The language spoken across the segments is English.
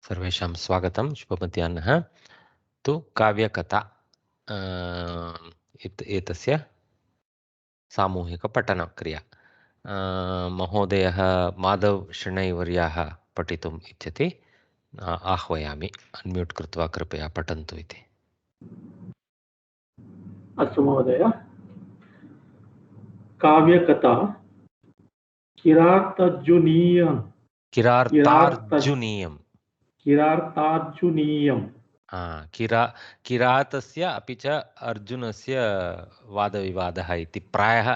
सर्वेषां स्वागतं शुभमध्याह्नः। तु काव्यकथा एतस्य सामूहिकपठनक्रिया। महोदयः माधव शणैवर्याः पठितुम् इच्छति। आह्वयामि। अन्म्यूट् कृत्वा कृपया पठन्तु इति। अस्तु महोदय। काव्यकथा किरातार्जुनीयम् किरातस्य अपि च अर्जुनस्य वादविवादः इति प्रायः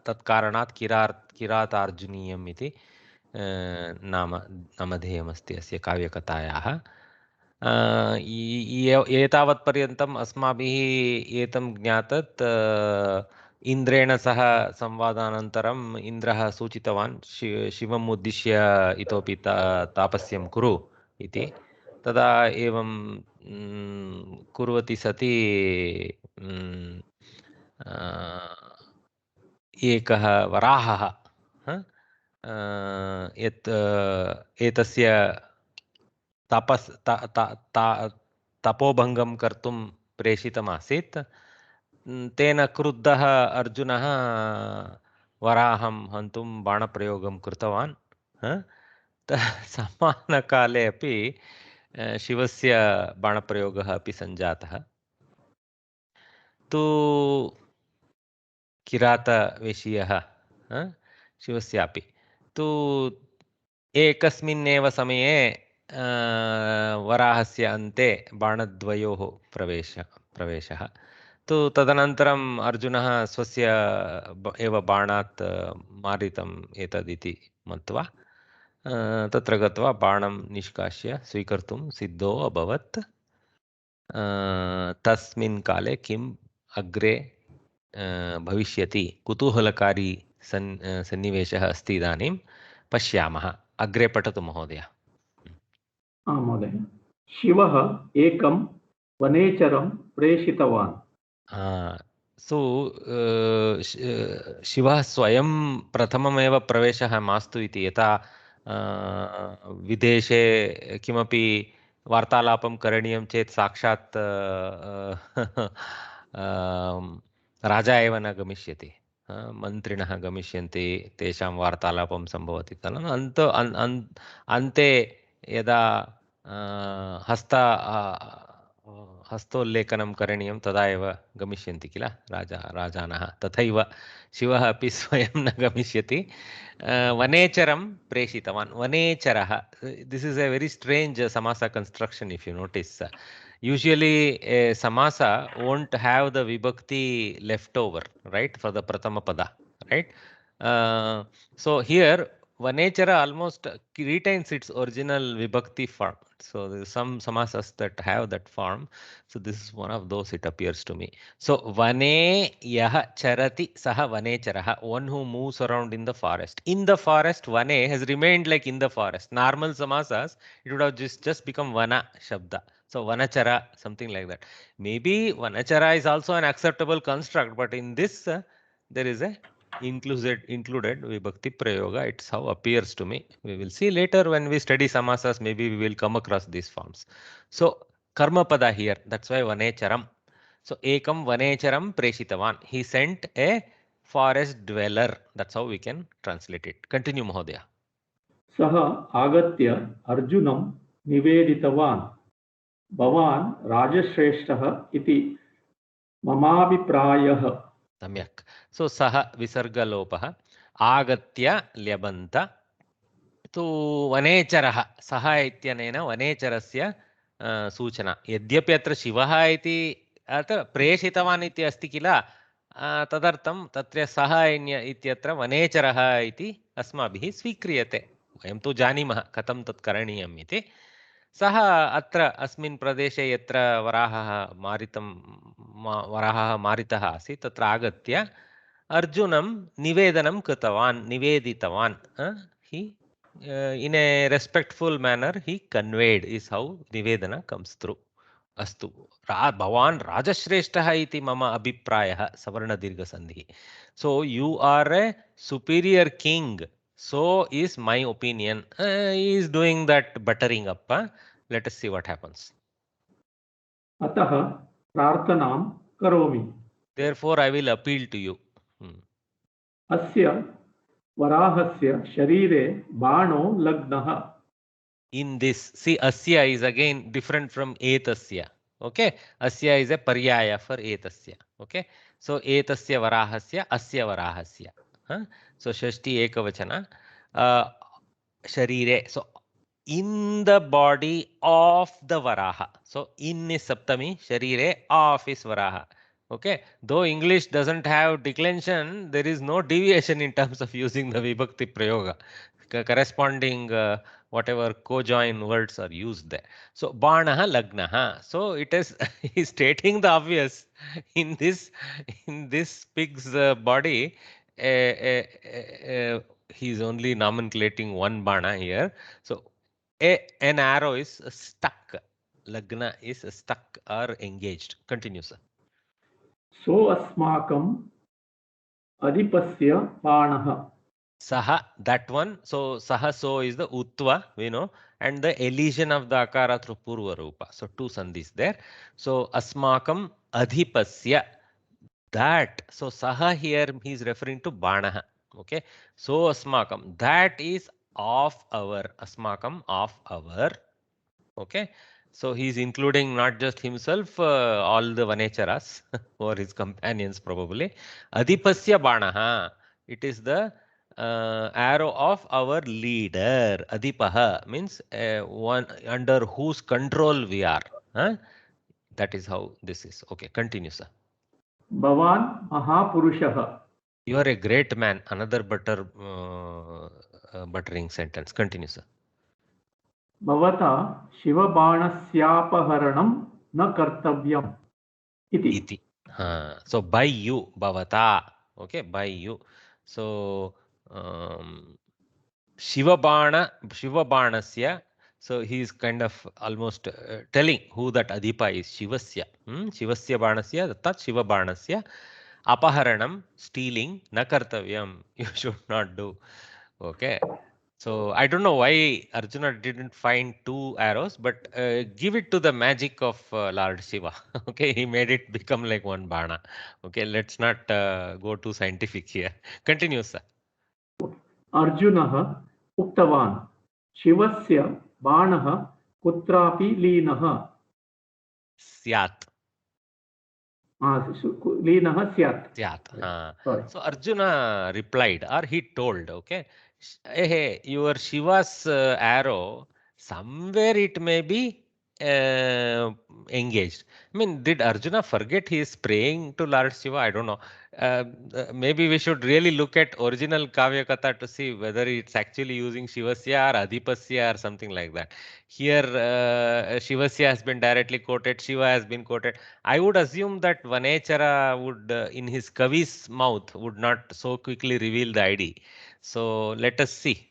तत्कारणात् किरातार्जुनीयम् इति नामधेयमस्ति अस्य काव्यकथायाः। एतावत्पर्यन्तम् अस्माभिः एतं ज्ञातत् इन्द्रेण सह संवादानन्तरम् इन्द्रः सूचितवान् शिवम् उद्दिश्य इतोपि तापस्यं कुरु इति। तदा एवं कुर्वती सति एकः वराहः एतस्य तपोभङ्गं कर्तुं प्रेषितमासीत्। तेन क्रुद्धः अर्जुनः वराहं हन्तुं बाणप्रयोगं कृतवान्। समानकाले अपि शिवस्य बाणप्रयोगः अपि सञ्जातः। तु किरातवेशीयः शिवस्यापि तु एकस्मिन्नेव समये वराहस्य अन्ते बाणद्वयोः प्रवेशः। तु तदनन्तरम् अर्जुनः स्वस्य एव बाणात् मारितम् एतदिति मत्वा तत्र गत्वा बाणं निष्कास्य स्वीकर्तुं सिद्धो अभवत्। तस्मिन् काले किम् अग्रे भविष्यति कुतूहलकारी सन्निवेशः अस्ति। इदानीं पश्यामः। अग्रे पठतु महोदय। महोदय, शिवः एकं वनेचरं प्रेषितवान्। शिवः स्वयं प्रथममेव प्रवेशः मास्तु इति। यथा विदेशे किमपि वार्तालापं करणीयं चेत् साक्षात् राजा एव न गमिष्यति, मन्त्रिणः गमिष्यन्ति, तेषां वार्तालापं सम्भवति खलु। अन्ते यदा हस्तोल्लेखनं करणीयं तदा एव गमिष्यन्ति किल राजानः। तथैव शिवः अपि स्वयं न गमिष्यति, वनेचरं प्रेषितवान्। वनेचरः, this is a very strange samasa construction if you notice. Usually a samasa won't have the vibhakti left over, right, for the pratama pada, right? So here vanechara almost retains its original vibhakti form. So there are some samasas that have that form. So this is one of those, it appears to me. So vane yah charati saha vanecharaha, one who moves around in the forest. In the forest, vane has remained like in the forest. Normal samasas, it would have just become vana shabda. So vanachara, something like that. Maybe vanachara is also an acceptable construct, but in this there is a included vibhakti prayoga. It's how appears to me. We will see later when we study samasas, maybe we will come across these forms. So karma pada here, that's why vanecharam. So ekam vanecharam preshitavan. He sent a forest dweller. That's how we can translate it. Continue, Mahodaya. Saha agatya Arjunam niveditavan. भवान् राजश्रेष्ठः इति ममाभिप्रायः। सम्यक्। सो सः विसर्गलोपः आगत्य ल्यबन्त तु वनेचरः, सः इत्यनेन वनेचरस्य सूचना। यद्यपि अत्र शिवः इति अत्र प्रेषितवान् इति अस्ति किल, तदर्थं तत्र सः इत्यत्र वनेचरः इति अस्माभिः स्वीक्रियते। वयं तु जानीमः कथं तत् करणीयम् इति। सः अत्र अस्मिन् प्रदेशे यत्र वराहः मारितः आसीत् तत्र आगत्य अर्जुनं निवेदनं कृतवान्, निवेदितवान्। हि in a respectful manner he conveyed is how nivedana comes through. अस्तु, भवान् राजश्रेष्ठः इति मम अभिप्रायः, सवर्णदीर्घसन्धिः. So you are a superior king. So is my opinion. He is doing that buttering up. Let us see what happens. अतः प्रार्थनां करोमि। Therefore, I will appeal to you. अस्य वराहस्य शरीरे बाणो लग्नः। In this, see, asya is again different from etasya. Okay, asya is a paryaya for etasya. Okay, so etasya varahasya, asya varahasya. So shashti ekavachana. Sharire. So in the body of the varaha. So in is saptami, sharire, of is varaha. Okay, though English doesn't have declension, there is no deviation in terms of using the vibhakti prayoga. Corresponding whatever cojoin words are used there. So banaha lagnaha. So it is he's stating the obvious. In this pig's body, he's only nomenclating one bana here. So an arrow is stuck. Lagna is stuck or engaged. Continue, sir. सो अस्माकम् अधिपस्य बाणः। Saha, that one. So saha, so is the utva, we know, and the elision of the akara through purva rupa. So two sandhis there. So asmakam adhipasya, that. So saha here he is referring to banaha. Okay. So asmakam, that is of our, asmakam of our. Okay. So he is including not just himself, all the Vanecharas or his companions probably. Adhipasya banaha. It is the arrow of our leader. Adhipaha means one under whose control we are. That is how this is. Okay, continue, sir. भवान् महापुरुषः। You are a great man. Another buttering sentence. Continue, sir. भवता शिवबाणस्यापहरणं न कर्तव्यम् इति। So by you, bhavata. Okay, by you. So Shivabanasya. So he is kind of almost telling who that Adhipa is. Shivasya. Shivasya Banasya, tat Shiva Banasya. Apaharanam, stealing, na kartavyam. You should not do. Okay. So I don't know why Arjuna didn't find two arrows, but give it to the magic of Lord Shiva. Okay, he made it become like one bana. Okay, let's not go too scientific here. Continue, sir. अर्जुनः उक्तवान् शिवस्य बाणः कुत्रापि लीनः स्यात्. लीनः स्यात्। So Arjuna replied, or he told, okay, hey, your Shiva's arrow, somewhere it may be engaged. I mean, did Arjuna forget he is praying to Lord Shiva? I don't know. Maybe we should really look at original Kavya Katha to see whether it's actually using Shivasya or Adhipasya or something like that. Here, Shivasya has been directly quoted, Shiva has been quoted. I would assume that Vanechara would, in his Kavi's mouth, would not so quickly reveal the ID. So let us see.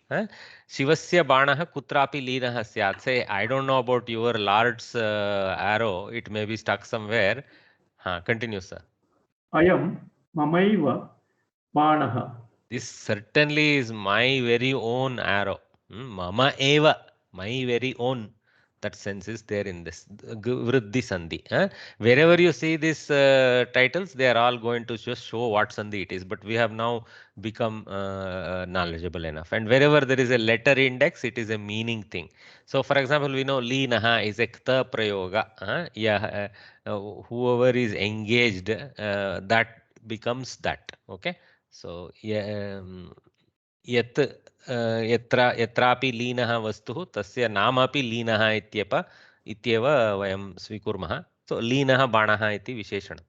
Shivasya banaha kutrapi linaha syat. Say, I don't know about your Lord's arrow. It may be stuck somewhere. Continue, sir. Ayam mamaiva banaha. This certainly is my very own arrow. Mama eva, my very own. That sense is there in this Vriddhi Sandhi. Wherever you see these titles, they are all going to just show what Sandhi it is. But we have now become knowledgeable enough. And wherever there is a letter index, it is a meaning thing. So, for example, we know Linaha is a Kta Prayoga. Whoever is engaged, that becomes that. Okay. So, यत् यत्रापि लीनः वस्तुः तस्य नामापि लीनः इत्येव वयं स्वीकुर्मः. सो लीनः बाणः इति विशेषणं.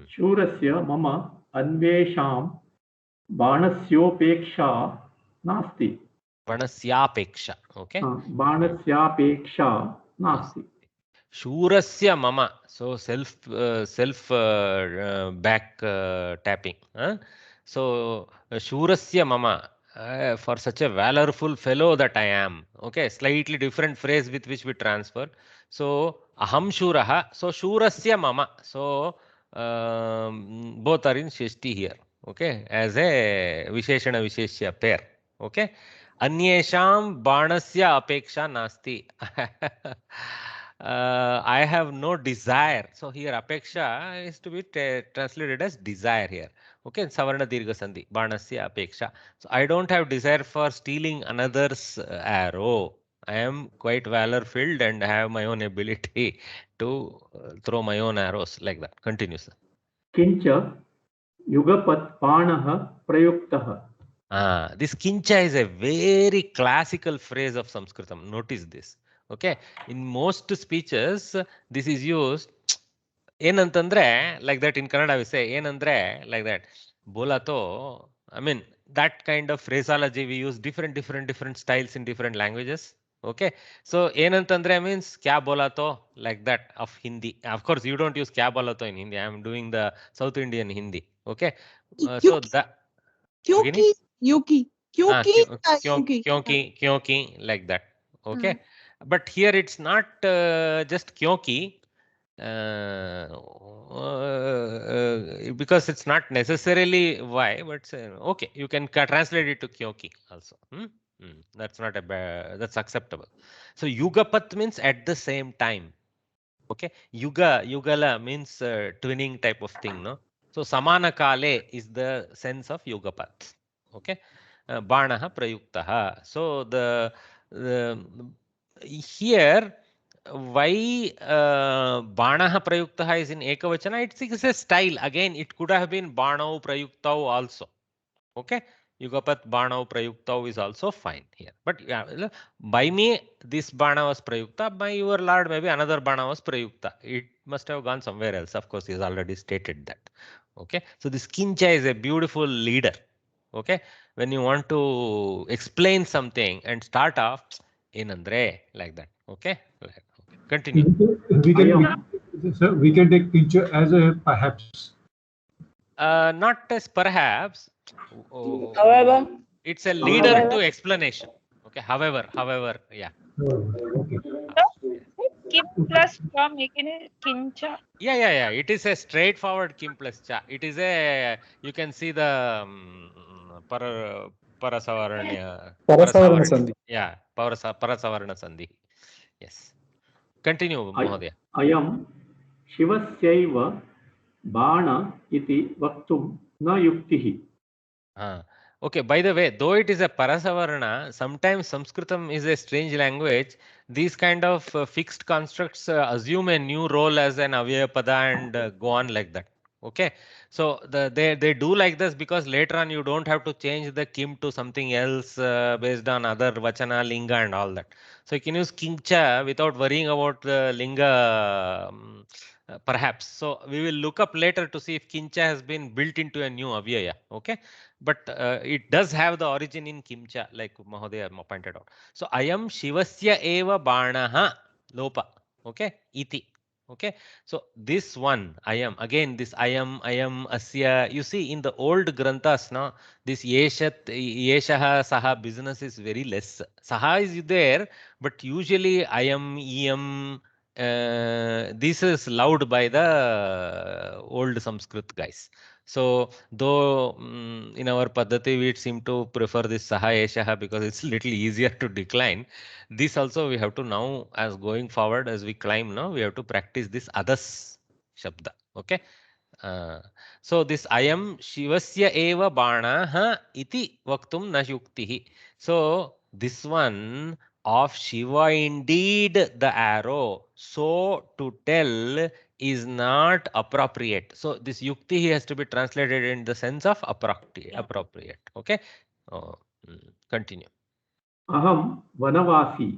शूरस्य मम अन्वेषां बाणस्योपेक्षा नास्ति. बाणस्यापेक्षा. Okay, बाणस्यापेक्षा नास्ति. शूरस्य मम. So self back tapping. So shurasya mama, for such a valorful fellow that I am. Okay, slightly different phrase with which we transfer. So aham shuraha. So shurasya mama. So both are in sheshti here. Okay, as a visheshana visheshya pair. Okay, अन्येषां बाणस्य अपेक्षा नास्ति. I have no desire. So here apeksha is to be translated as desire here. Okay, savarna dirgha sandhi, banasya apeksha. So I don't have desire for stealing another's arrow. I am quite valor filled and have my own ability to throw my own arrows like that. Continue, sir. किंच युगपत् बाणः प्रयुक्तः. This kincha is a very classical phrase of Sanskritam. Notice this. Okay, in most speeches, this is used. ಏನಂತಂದ್ರೆ like that in Kannada we say ಏನಂದ್ರೆ like that. Bolato. I mean that kind of phraseology we use different styles in different languages. Okay, so ಏನಂತಂದ್ರೆ means kya bolato like that of Hindi. Of course, you don't use kya bolato in Hindi. I am doing the South Indian Hindi. Okay, so that. क्योंकि Yuki Kyonki like that. Okay, but here it's not just kyonki because it's not necessarily why, but okay, you can translate it to kyonki also. That's not a bad, that's acceptable. So yugapat means at the same time. Okay, yugala means twinning type of thing, no? So samana kale is the sense of yugapat. Okay, banaha prayuktaha. So the here why banaha prayuktaha is in ekavachana? It's a style. Again, it could have been banau prayuktau also. Okay, yugapat banau prayuktau is also fine here. But by me this bana was prayukta, by your lord maybe another bana was prayukta. It must have gone somewhere else. Of course, he has already stated that. Okay, so this kincha is a beautiful leader. Okay, when you want to explain something and start off enandre like that. Okay, continue. We can take kincha as a perhaps. Not as perhaps. however It's a leader to explanation. Okay, however, yeah. Okay. kim plus cha making it kincha. Yeah. It is a straightforward kim plus cha. It is a, you can see the parasavaranya. Parasavarana sandhi. Yeah, parasavarana sandhi. Yes. Continue, Mahodaya. अयं शिवस्यैव बाण इति वक्तुं न युक्तिः. Okay, by the way, though it is a parasavarana, sometimes Sanskritam is a strange language. These kind of fixed constructs assume a new role as an avyayapada and go on like that. Okay, so they do like this because later on you don't have to change the kim to something else based on other vachana, linga and all that. So you can use kincha without worrying about the linga perhaps. So we will look up later to see if kincha has been built into a new avyaya. Okay, but it does have the origin in kimcha, like Mahodaya pointed out. So ayam shivasya eva banaha lopa. Okay, iti. Okay, so this one ayam, again this ayam asya, you see in the old granthas now this yeshaha saha business is very less. Saha is there, but usually ayam this is loved by the old Sanskrit guys. So though in our paddhati we seem to prefer this saha eshaha because it's little easier to decline. This also we have to now, as going forward as we climb now, we have to practice this adas shabda. Okay. So this ayam shivasya eva banaha iti vaktum na yuktihi. So this one of Shiva indeed the arrow, so to tell is not appropriate. So this yukti has to be translated in the sense of appropriate. Okay, continue. Aham vanavasi.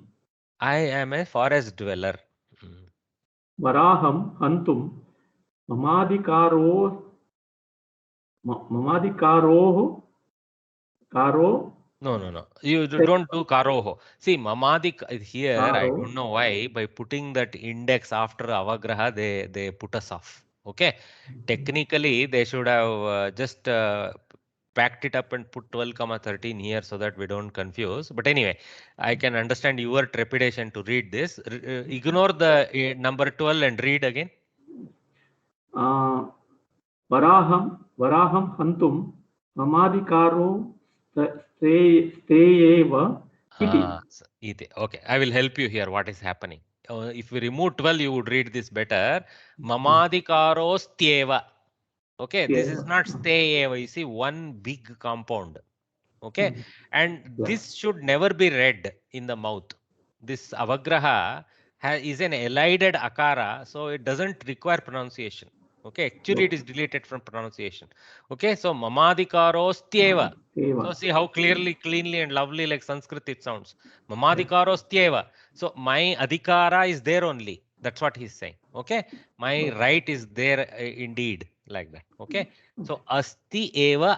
I am a forest dweller. Varaham hantum mamadikaroh karo. No. You don't do karoho. See, mamadik here, Karo. I don't know why, by putting that index after avagraha, they put us off. Okay. Technically, they should have just packed it up and put 12,13 here so that we don't confuse. But anyway, I can understand your trepidation to read this. Ignore the number 12 and read again. Varaham hantum mamadikaro स्तेयेव इति। Iti. Okay, I will help you here. What is happening? If we remove 12, you would read this better. Mamadikarostyeva. Okay, this is not stayeva. You see, one big compound. Okay, and this should never be read in the mouth. This avagraha is an elided akara, so it doesn't require pronunciation. Okay, actually it is deleted from pronunciation. Okay, so mamadikarostyeva. So see how clearly, cleanly and lovely like Sanskrit it sounds. Mamadikarostyeva. So my adhikara is there only. That's what he's saying. Okay, my right is there indeed, like that. Okay, so asti eva,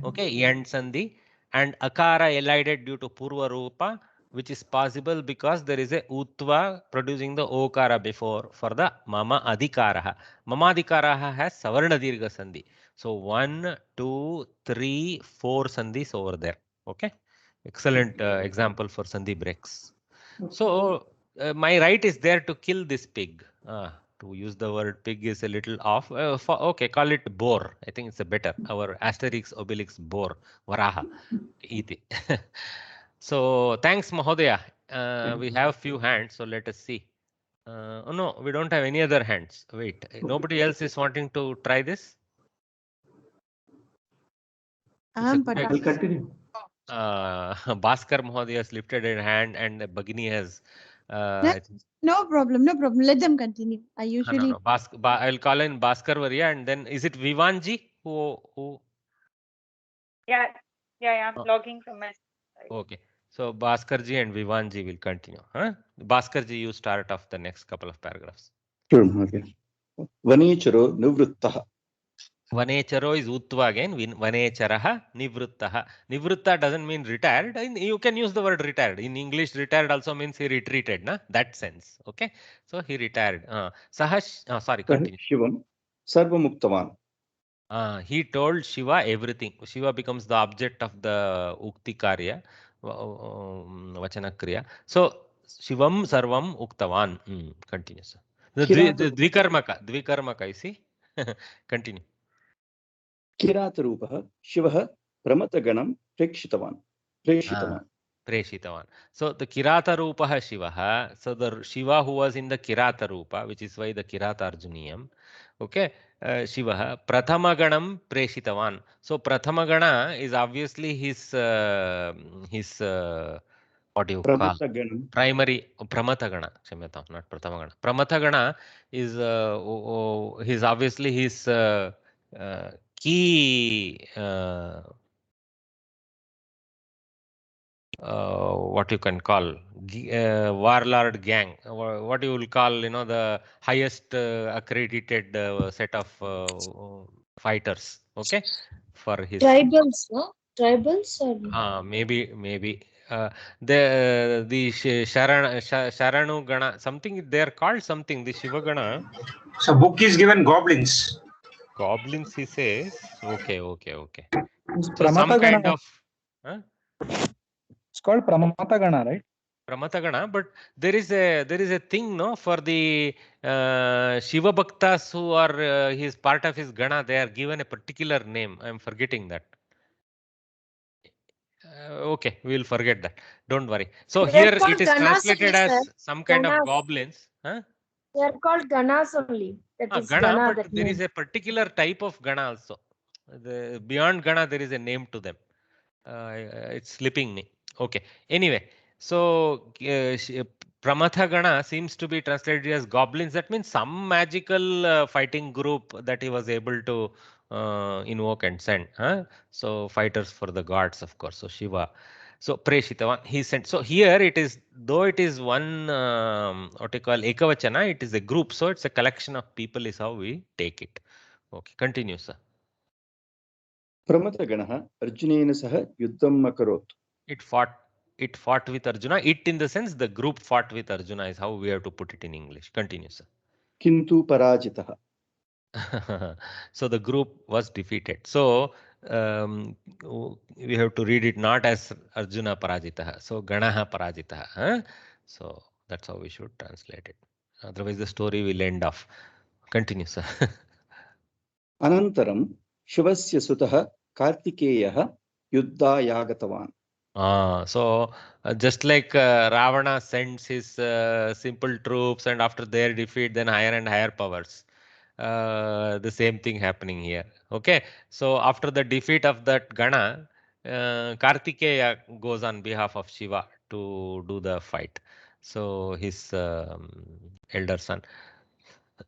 okay, end sandhi, and akara elided due to purva rupa, which is possible because there is a utva producing the okara before for the mama adhikaraha. Mama adhikaraha has savarna dirgha sandhi. So 1, 2, 3, 4 sandhis over there. Okay, excellent example for sandhi breaks. So my right is there to kill this pig. To use the word pig is a little off. Okay, call it boar. I think it's a better. Our Asterix Obelix boar, Varaha, iti. So thanks, Mahodaya. We have few hands, so let us see. Oh no, we don't have any other hands. Wait, nobody else is wanting to try this? I'll continue. Bhaskar Mahodaya has lifted a hand and Bagini has. No problem, no problem. Let them continue. I usually. No. I'll call in Bhaskar Varya, and then is it Vivanji who? Yeah, I'm logging from my side. Okay. So Bhaskarji and Vivanji will continue. Bhaskarji, you start off the next couple of paragraphs. Sure, okay. Vanecharo nivruttaha. Vanecharo is Utva again. Vanecharaha nivruttaha. Nivrutta doesn't mean retired. You can use the word retired. In English, retired also means he retreated. Na? That sense. Okay. So he retired. Sorry, continue. Shivam sarvamuktavan. He told Shiva everything. Shiva becomes the object of the Ukti Karya, Vachana Kriya. So, Shivam Sarvam Uktavan. Continue, sir. The Dvikarmaka, you see? Continue. Kiratarupaha Shivaha Pramataganam Prekshitavan. Preshitavan. So the Kirata Rupaha Shivaha, so the Shiva who was in the Kirata Rupa, which is why the Kirata Arjuniyam, okay, Shivaha Prathamaganam Preshitavan. So Prathamagana is obviously his what do you call? Primary Pramatagana, not Prathamagana. Pramatagana is his obviously his key what you can call warlord gang, what you will call, the highest accredited set of fighters, okay, for his tribals, no? Tribals or maybe the Sharanu Gana, something they are called something, the Shiva Gana. So book is given goblins. Goblins, he says. Okay. So some kind of. It's called Pramata Gana, right? Pramata Gana, but there is a thing, no, for the Shiva Bhaktas who are his part of his Gana, they are given a particular name. I am forgetting that. Okay, we will forget that. Don't worry. So here it is translated as some kind of goblins. They are called Ganas only. That is Gana, but there is a particular type of Gana also. Beyond Gana, there is a name to them. It's slipping me. Okay. Anyway, so Pramatha Gana seems to be translated as goblins. That means some magical fighting group that he was able to invoke and send. So fighters for the gods, of course. So Shiva. So Preshitavan, he sent. So here it is, though it is one what you call Ekavachana, it is a group. So it's a collection of people is how we take it. Okay, continue, sir. Pramataganaha Arjunena saha yuddham akarot. It fought with Arjuna. It in the sense the group fought with Arjuna is how we have to put it in English. Continue, sir. Kintu parajitaha. So the group was defeated. So we have to read it not as Arjuna parajitaha. So Ganaha parajitaha. So that's how we should translate it. Otherwise the story will end off. Continue, sir. Anantaram Shivasya sutaha Kartikeyaha युद्धायागतवान्। So just like Ravana sends his simple troops, and after their defeat, then higher and higher powers. The same thing happening here. Okay, so after the defeat of that Gana, Kartikeya goes on behalf of Shiva to do the fight. So his elder son,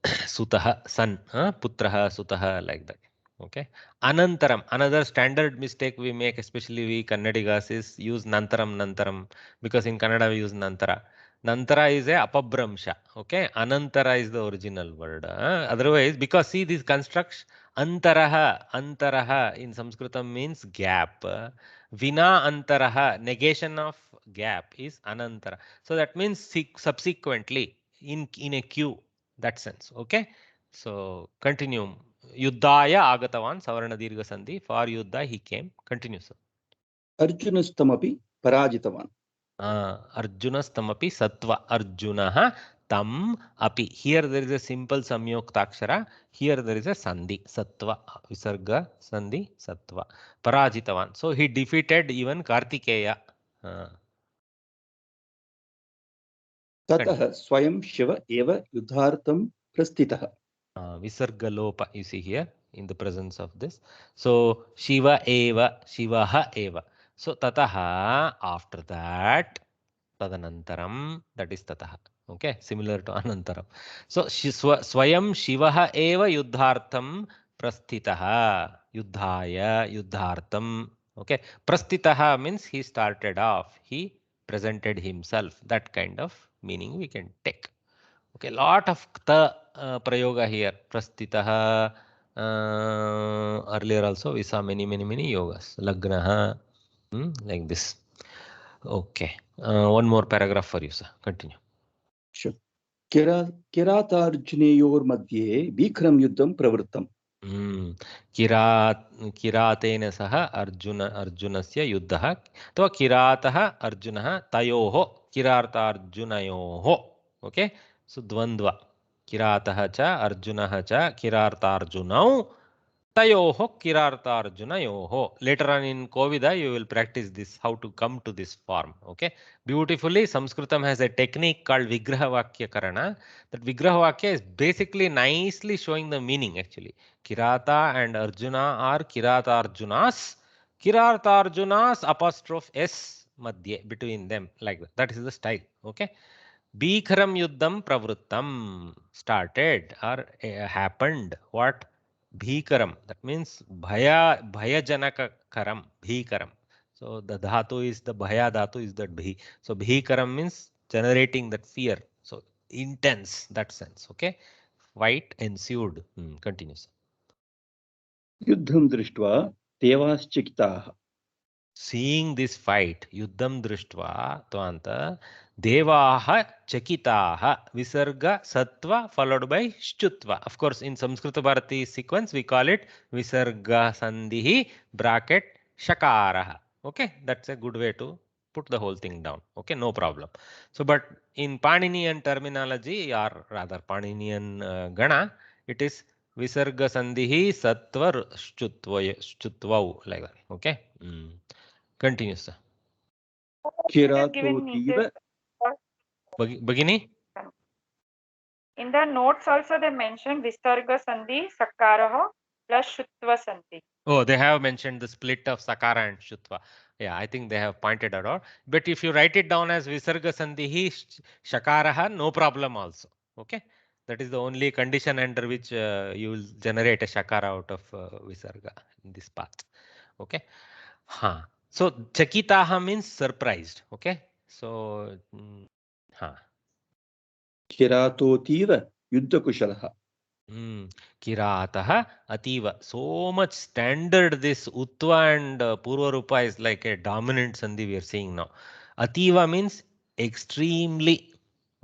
Sutaha, son, Putraha, Sutaha, like that. Okay. Anantaram, another standard mistake we make, especially we Kannadigas, is use Nantaram, Nantaram, because in Kannada we use Nantara. Nantara is a apabramsha. Okay. Anantara is the original word. Otherwise, because see these constructs, Antaraha in Sanskritam means gap. Vina Antaraha, negation of gap, is Anantara. So that means subsequently, in a queue, that sense. Okay. So continue. Yuddhaya agatavan savarna dirgha sandhi. For Yuddha he came. Continue, sir. अर्जुनस्तमपि पराजितवान्. Arjunastamapi sattva. Arjunaha tam api. Here there is a simple samyuktakshara. Here there is a sandhi. Sattva. Visarga sandhi sattva. Parajitavan. So he defeated even Kartikeya. ततः स्वयं शिव एव युद्धार्थं प्रस्थितः. Visargalopa, you see here in the presence of this. So Shiva eva, Shivaha eva. So tataha, after that, tadanantaram, that is tataha. Okay, similar to anantaram. So swayam Shivaha eva yuddhartham prasthitaha. Yuddhaya, yuddhartham. Okay, prasthitaha means he started off, he presented himself. That kind of meaning we can take. Okay, lot of kta prayoga here. Prasthitaha. Earlier also we saw many yogas. Lagnaha, like this. Okay. One more paragraph for you, sir. Continue. Sure. किरातार्जुनेयोर्मध्ये भीकरं युद्धं प्रवृत्तम्. किरातेन सह अर्जुनस्य युद्धः अथवा किरातः अर्जुनः तयोः किरातार्जुनयोः. Okay, सो द्वन्द्व. किरातः च अर्जुनः च किरातार्जुनौ तयोः किरातार्जुनयोः. Later on in Kovida you will practice this, how to come to this form. Okay, beautifully. Sanskritam has a technique called Vigraha Vakya Karana. That Vigraha Vakya is basically nicely showing the meaning actually. Kirata and Arjuna are Kiratarjunas. Kiratarjunas apostrophe S madhye, between them, like that. That is the style. Okay. Bhikaram Yuddham Pravrittam, started or happened. What? Bhikaram. That means Bhayajanaka Karam. Bhikaram. So the dhatu is, the Bhaya dhatu is that Bhi. So Bhikaram means generating that fear. So intense, that sense. Okay. Fight ensued. Continues. युद्धं दृष्ट्वा देवाश्चकिताः. Seeing this fight, Yuddham Drishtva, Tvanta, Devaha Chakitaha, Visarga Sattva followed by Shchutva. Of course, in Samskrita Bharati sequence, we call it Visarga Sandhihi bracket Shakaraha. Okay, that's a good way to put the whole thing down. Okay, no problem. So, but in Paninian terminology, or rather Paninian Gana, it is Visarga Sandhihi Sattva Shchutva, like that. Okay. Continue, sir. किरातोतीव. Bagini? In the notes also they mentioned Visarga Sandhi Sakaraha plus Shutva Sandhi. Oh, they have mentioned the split of Sakara and Shutva. Yeah, I think they have pointed it out. But if you write it down as Visarga Sandhihi Shakaraha, no problem also. Okay. That is the only condition under which you will generate a Shakara out of Visarga in this path. Okay. So Chakitaha means surprised. Okay. So किरातोतीव युद्धकुशलः. Kirataha ativa. So much standard this Uttva and Purva Rupa is like a dominant sandhi we are seeing now. Ativa means extremely.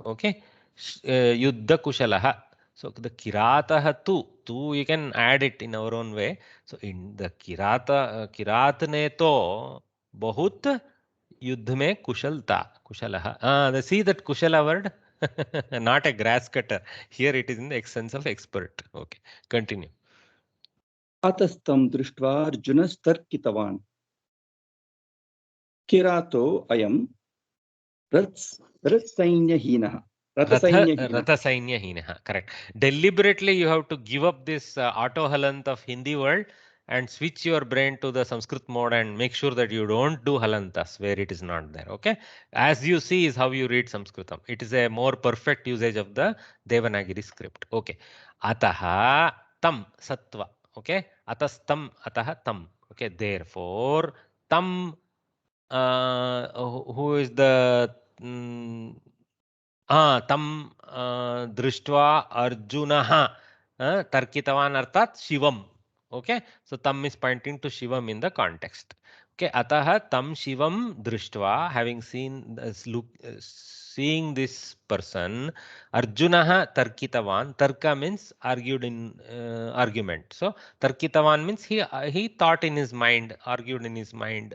Okay. Yuddha kushalaha. So the Kirataha tu you can add it in our own way. So in the Kirat ne to bahut युद्ध में कुशलता कुशलः. See that kushala word, not a grass cutter. Here it is in the sense of expert. Okay, continue. अतस्तं दृष्ट्वा अर्जुनस्तर्कितवान्. किरातो अयं रथसैन्यहीनः रथसैन्यहीनः Rathasainyahinaha, correct. Deliberately you have to give up this auto halant of Hindi word and switch your brain to the Sanskrit mode and make sure that you don't do halantas where it is not there. Okay, as you see is how you read Sanskritam. It is a more perfect usage of the Devanagari script. Okay, ataha tam satva. Okay, atastam ataha tam. Okay, therefore tam, who is the तं दृष्ट्वा अर्जुनः तर्कितवान् अर्थात् शिवम्. Okay, so तम् is pointing to Shivam in the context. Okay, अतः तं शिवं दृष्ट्वा, having seeing this person, Arjunah tarkitavan. Tarka means argued in argument. So tarkitavan means he thought in his mind, argued in his mind,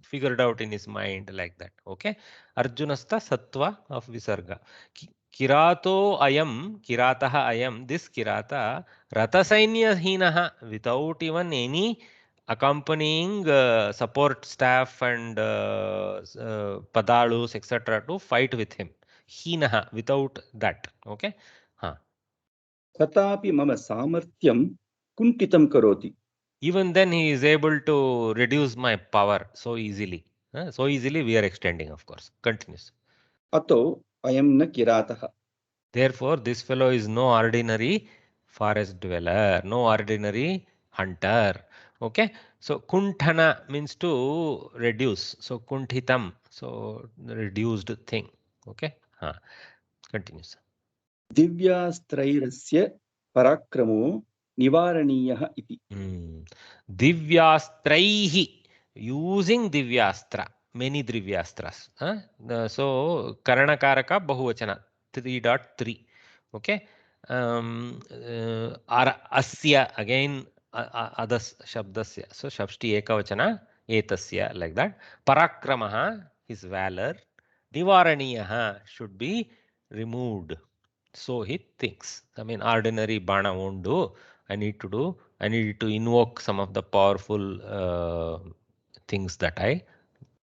figured out in his mind, like that. Okay, Arjunasta sattva of visarga. Kirato ayam, kiratah ayam, this kirata rathasainyahinaha, without even any accompanying support staff and padalus etc. to fight with him. Hinaha, without that. Okay. तथापि मम सामर्थ्यं कुण्ठितं करोति. Even then he is able to reduce my power so easily. So easily we are extending, of course. Continues. अतो अयं न किरातः. Therefore, this fellow is no ordinary forest dweller, no ordinary hunter. Okay, so kunthana means to reduce. So kunthitam, so reduced thing. Okay, continues. दिव्यास्त्रैरस्य पराक्रमो निवारणीयः इति. Divyaastraihi, using divyastra, many divyastras. So karanakaraka bahuvachana 3.3. Okay. Asya, again adas shabdasya, so shabshti ekavachana etasya, like that. Parakramaha, his valor. Nivaraniyaha, should be removed. So he thinks. I mean, ordinary bana won't do. I need to invoke some of the powerful things that I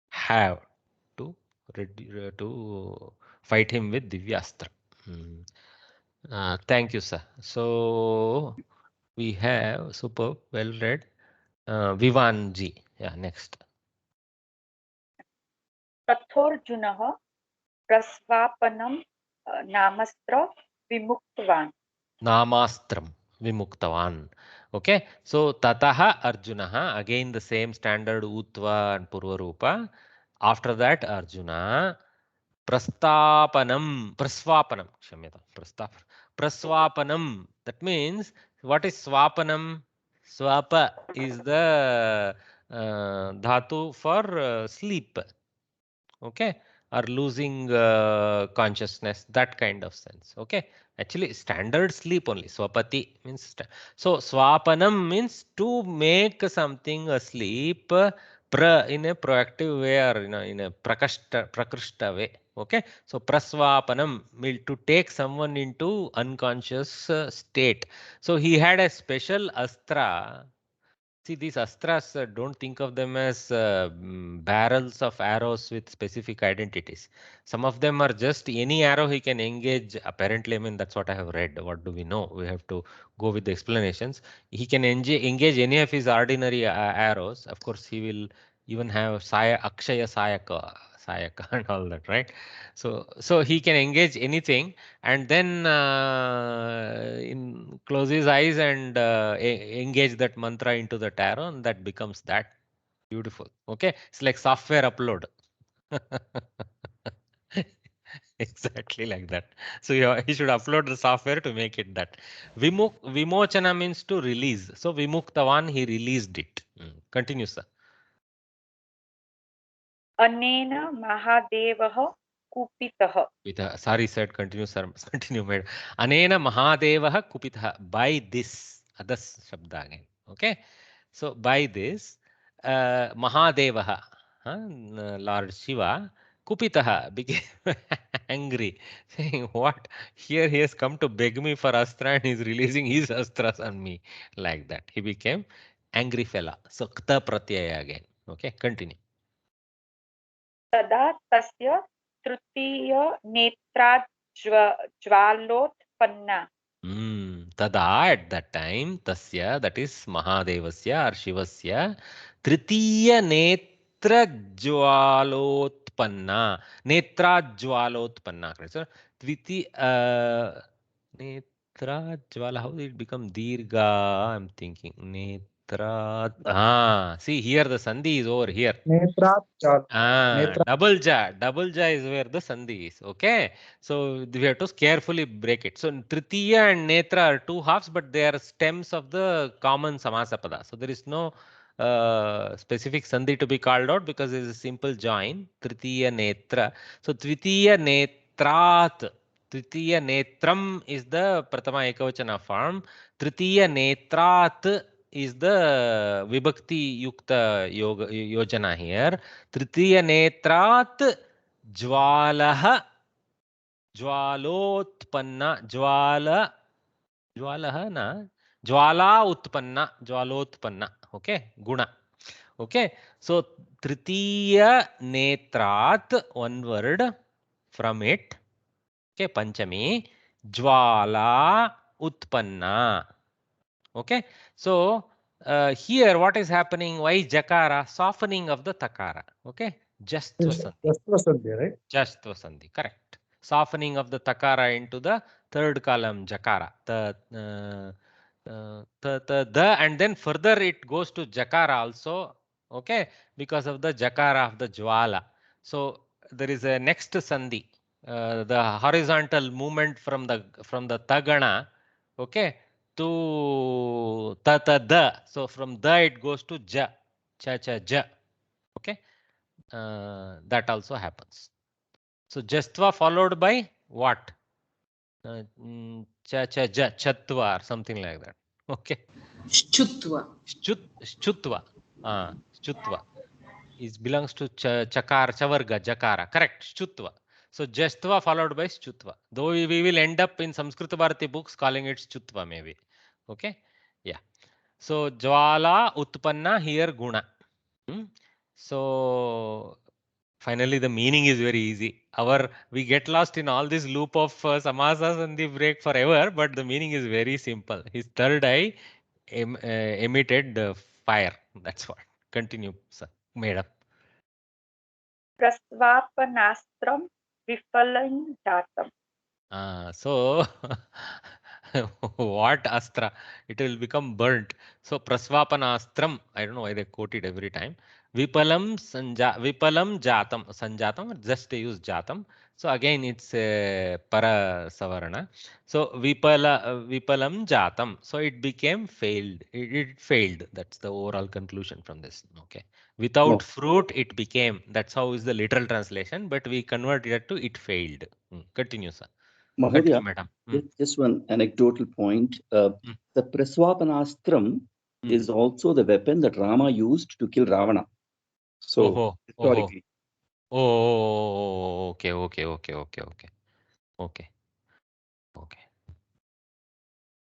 have to fight him with Divyastra. Thank you, sir. So we have superb, well read. Vivan ji, yeah, next. तथोर्जुनः प्रस्वापनं नामस्त्र विमुक्तवान्. Namastram vimuktavan. Okay, so tataha Arjunaha, again the same standard Utva and Purvarupa. After that, Arjuna praswapanam, praswapanam. That means, what is swapanam? Swapa is the dhatu for sleep. Okay, or losing consciousness, that kind of sense. Okay, actually standard sleep only. Swapati means so swapanam means to make something asleep in a proactive way, or in a prakrishta way. Okay, so praswapanam means to take someone into unconscious state. So he had a special astra. See, these astras, don't think of them as barrels of arrows with specific identities. Some of them are just any arrow he can engage. Apparently, I mean, that's what I have read. What do we know? We have to go with the explanations. He can engage any of his ordinary arrows. Of course, he will even have Akshaya Sayaka and all that, right? So he can engage anything, and then close his eyes and engage that mantra into the tarot, and that becomes that. Beautiful. Okay, it's like software upload. Exactly like that. So he should upload the software to make it that. Vimochana means to release. So Vimuktavan, he released it. Continue, sir. अनेन महादेवः कुपितः. Sorry, said continue, sir. Continue, madam. Anena Mahadevah kupitah. By this, adas shabda again. Okay. So by this, Mahadevah, Lord Shiva, kupitah, became angry, saying, what? Here he has come to beg me for astra and he's releasing his astras on me. Like that. He became angry fella. So kta pratyaya again. Okay, continue. तदा तस्य तृतीय नेत्राज्वालोत्पन्ना. Tada, at that time, tasya, that is Mahadevasya or Shivasya, tritiya netra jwalotpanna. Netra jwalotpanna. Correct, sir? Netra jwala, how did it become dirga? I'm thinking. Netra. See, here the sandhi is over here. Netrat Jal. Netra. Double ja is where the sandhi is. Okay, so we have to carefully break it. So tritiya and netra are two halves, but they are stems of the common samasapada. So there is no specific sandhi to be called out because it is a simple join. Tritiya netra. So tvitiya netrat. Tritiya netram is the pratama ekavachana form. Tritiya netrat is the vibhakti yukta yoga yojana here. Tritiya netrat ज्वालः ज्वालोत्पन्न ज्वालः न ज्वाला उत्पन्न okay गुण okay so तृतीय नेत्रात् one word from it okay पंचमी ज्वाला उत्पन्न okay so here what is happening? Why jakara? Softening of the takara. Okay, just Sandhi, right? Just Sandhi, correct. Softening of the takara into the third column, jakara. The, and then further it goes to jakara also, okay, because of the jakara of the jwala. So there is a next sandhi, the horizontal movement from the tagana, okay, to ta. So from the it goes to ja, cha, ja, okay. That also happens. So jastva followed by what? Cha, ja, chatva or something like that. Okay. Shchutva. Shchutva. Shchutva is belongs to chakar, chavarga, jakara. Correct. Shchutva. So jastva followed by shchutva. Though we will end up in Sanskrit Bharati books calling it shchutva maybe. Okay. Yeah. So jwala utpanna here guna. So finally, the meaning is very easy. We get lost in all this loop of samasas and the break forever, but the meaning is very simple. His third eye emitted fire. That's what. Continue, sir. Madam. प्रस्वापनास्त्रं विफलं जातम्. So what astra? It will become burnt. So prasvapanastram. I don't know why they quote it every time. Vipalam jatam. Sanjatam. Just use jatam. So again, it's para savarana. So vipalam jatam. So it became failed. It failed. That's the overall conclusion from this. Okay. Without fruit, it became. That's how is the literal translation. But we convert it to it failed. Continue, sir. Mahodaya, Madam. just one anecdotal point. The Praswapanastram is also the weapon that Rama used to kill Ravana. So, historically. Oh, okay.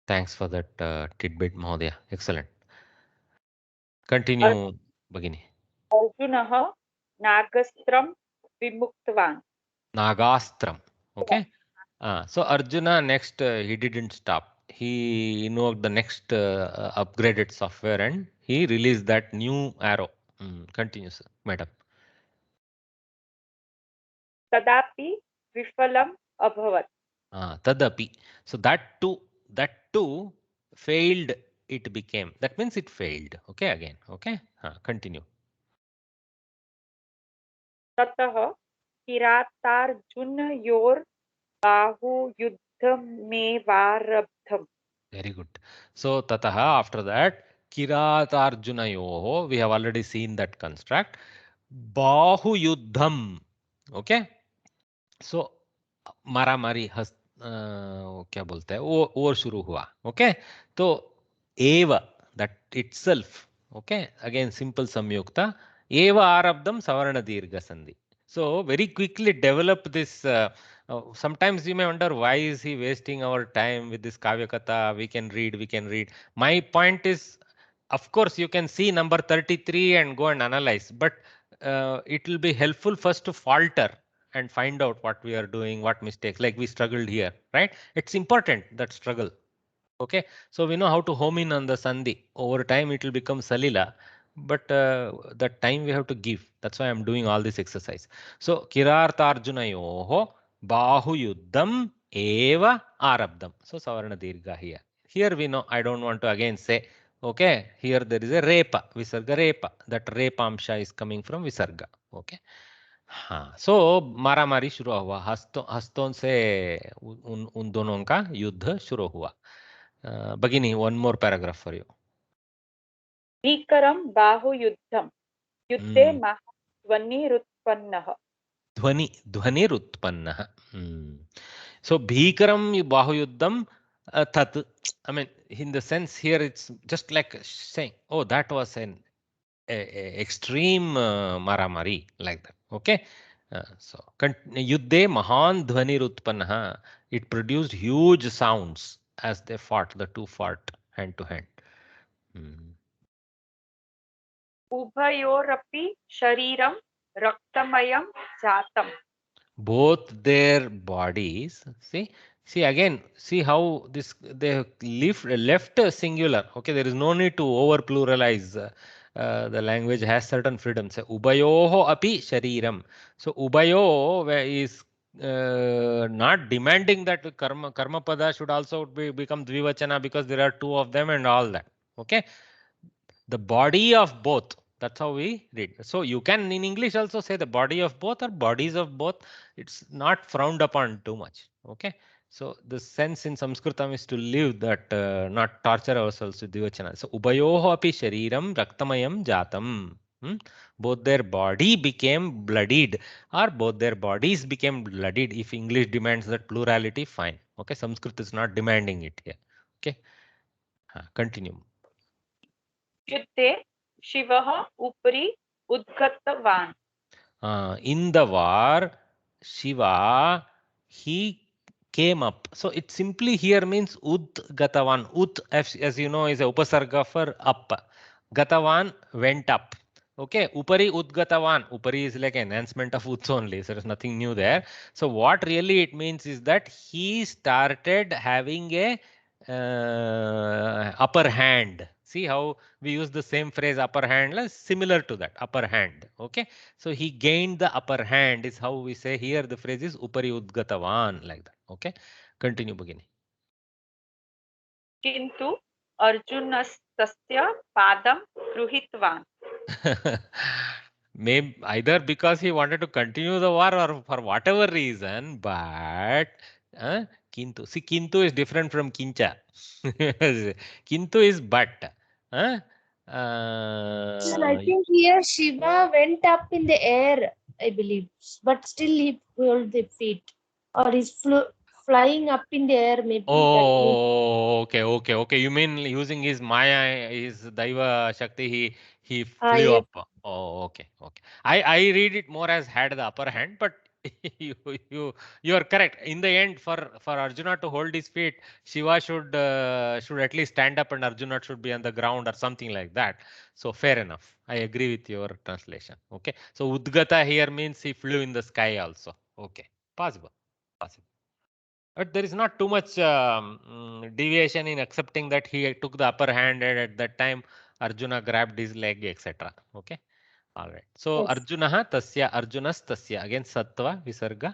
Thanks for that tidbit, Mahodaya. Excellent. Continue, Bhagini. अर्जुनः नागस्त्रं विमुक्तवान्. Nagastram. Okay. So Arjuna next he didn't stop. He invoked the next upgraded software and he released that new arrow. Continue, sir, madam. तदापि विफलम् अभवत्. Tadapi. So that too failed. It became. That means it failed. Okay, again. Okay. Continue. ततः किरातार्जुनयोर्बाहुयुद्धमेवारब्धम्. Very good. So tataha, after that, Kiratarjunayoho, we have already seen that construct. Bahu yuddham. Okay. So मारामारी क्या बोलते हैं वो शुरू हुआ. Okay. तो एव that itself. Okay. Again simple samyukta. Eva arabdam savarna dirgha sandhi. So very quickly develop this. Sometimes you may wonder why is he wasting our time with this Kavya Katha. We can read. My point is, of course, you can see number 33 and go and analyze. But it will be helpful first to falter and find out what we are doing, what mistakes, like we struggled here, right? It's important, that struggle. Okay, so we know how to home in on the sandhi. Over time it will become salila, but that time we have to give. That's why I'm doing all this exercise. So kirartarjunayoho bahu yuddham eva arabdam. So savarna dirgha here. Here we know, I don't want to again say, okay, here there is a repa, visarga repa. That repamsha is coming from visarga. Okay. हाँ, so मारामारी शुरू हुआ, हस्तों से उन दोनों का युद्ध शुरू हुआ. Bagini, one more paragraph for you. भीकरं बाहुयुद्धं युद्धे महाध्वनिरुत्पन्नः. ध्वनिरुत्पन्नः. So bhikaram bahuyuddham tat. I mean, in the sense here it's just like saying, oh, that was an extreme maramari, like that. Okay. So yuddhe mahan dhvanirutpannaha. It produced huge sounds as they fought. The two fought hand to hand. उभयोरपि शरीरं रक्तमयं जातम्. Both their bodies, see again, see how this they left singular. Okay, there is no need to over pluralize. The language has certain freedom. Say ubayoho api shariram. So ubayo is not demanding that karma pada should also become dvivachana because there are two of them and all that. Okay, the body of both. That's how we read. So you can in English also say the body of both or bodies of both. It's not frowned upon too much. Okay. So the sense in Sanskritam is to live that, not torture ourselves with Dvivachana. So ubayoho api shariram raktamayam jatam. Both their body became bloodied or both their bodies became bloodied. If English demands that plurality, fine. Okay. Sanskrit is not demanding it here. Okay. Continue. युद्धे शिवः उपरि उद्गतवान्. In the war, Shiva, he came up. So it simply here means Udgatavan. Ud, as you know, is a upasarga for up. Gatavan went up. Okay, Upari Udgatavan. Upari is like enhancement of Uds only. So there's nothing new there. So what really it means is that he started having a upper hand. See how we use the same phrase upper hand, similar to that, upper hand. Okay, so he gained the upper hand is how we say here. The phrase is upari udgatavan, like that. Okay, continue beginning. किन्तु अर्जुनस्तस्य पादं गृहीतवान्. Maybe either because he wanted to continue the war or for whatever reason, but kintu. See, kintu is different from kincha. Kintu is but. I think here Shiva went up in the air, I believe, but still he held the feet, or he's flying up in the air, maybe. Oh, okay. You mean using his Maya, his Daiva Shakti, he flew up. Oh, okay. I read it more as had the upper hand, but you are correct. In the end, for Arjuna to hold his feet, Shiva should at least stand up and Arjuna should be on the ground or something like that. So fair enough. I agree with your translation. Okay. So Udgata here means he flew in the sky also. Okay. Possible. But there is not too much deviation in accepting that he took the upper hand and at that time Arjuna grabbed his leg, etc. Okay. All right. So yes. Arjunaha tasya, Arjunas tasya. Again sattva visarga.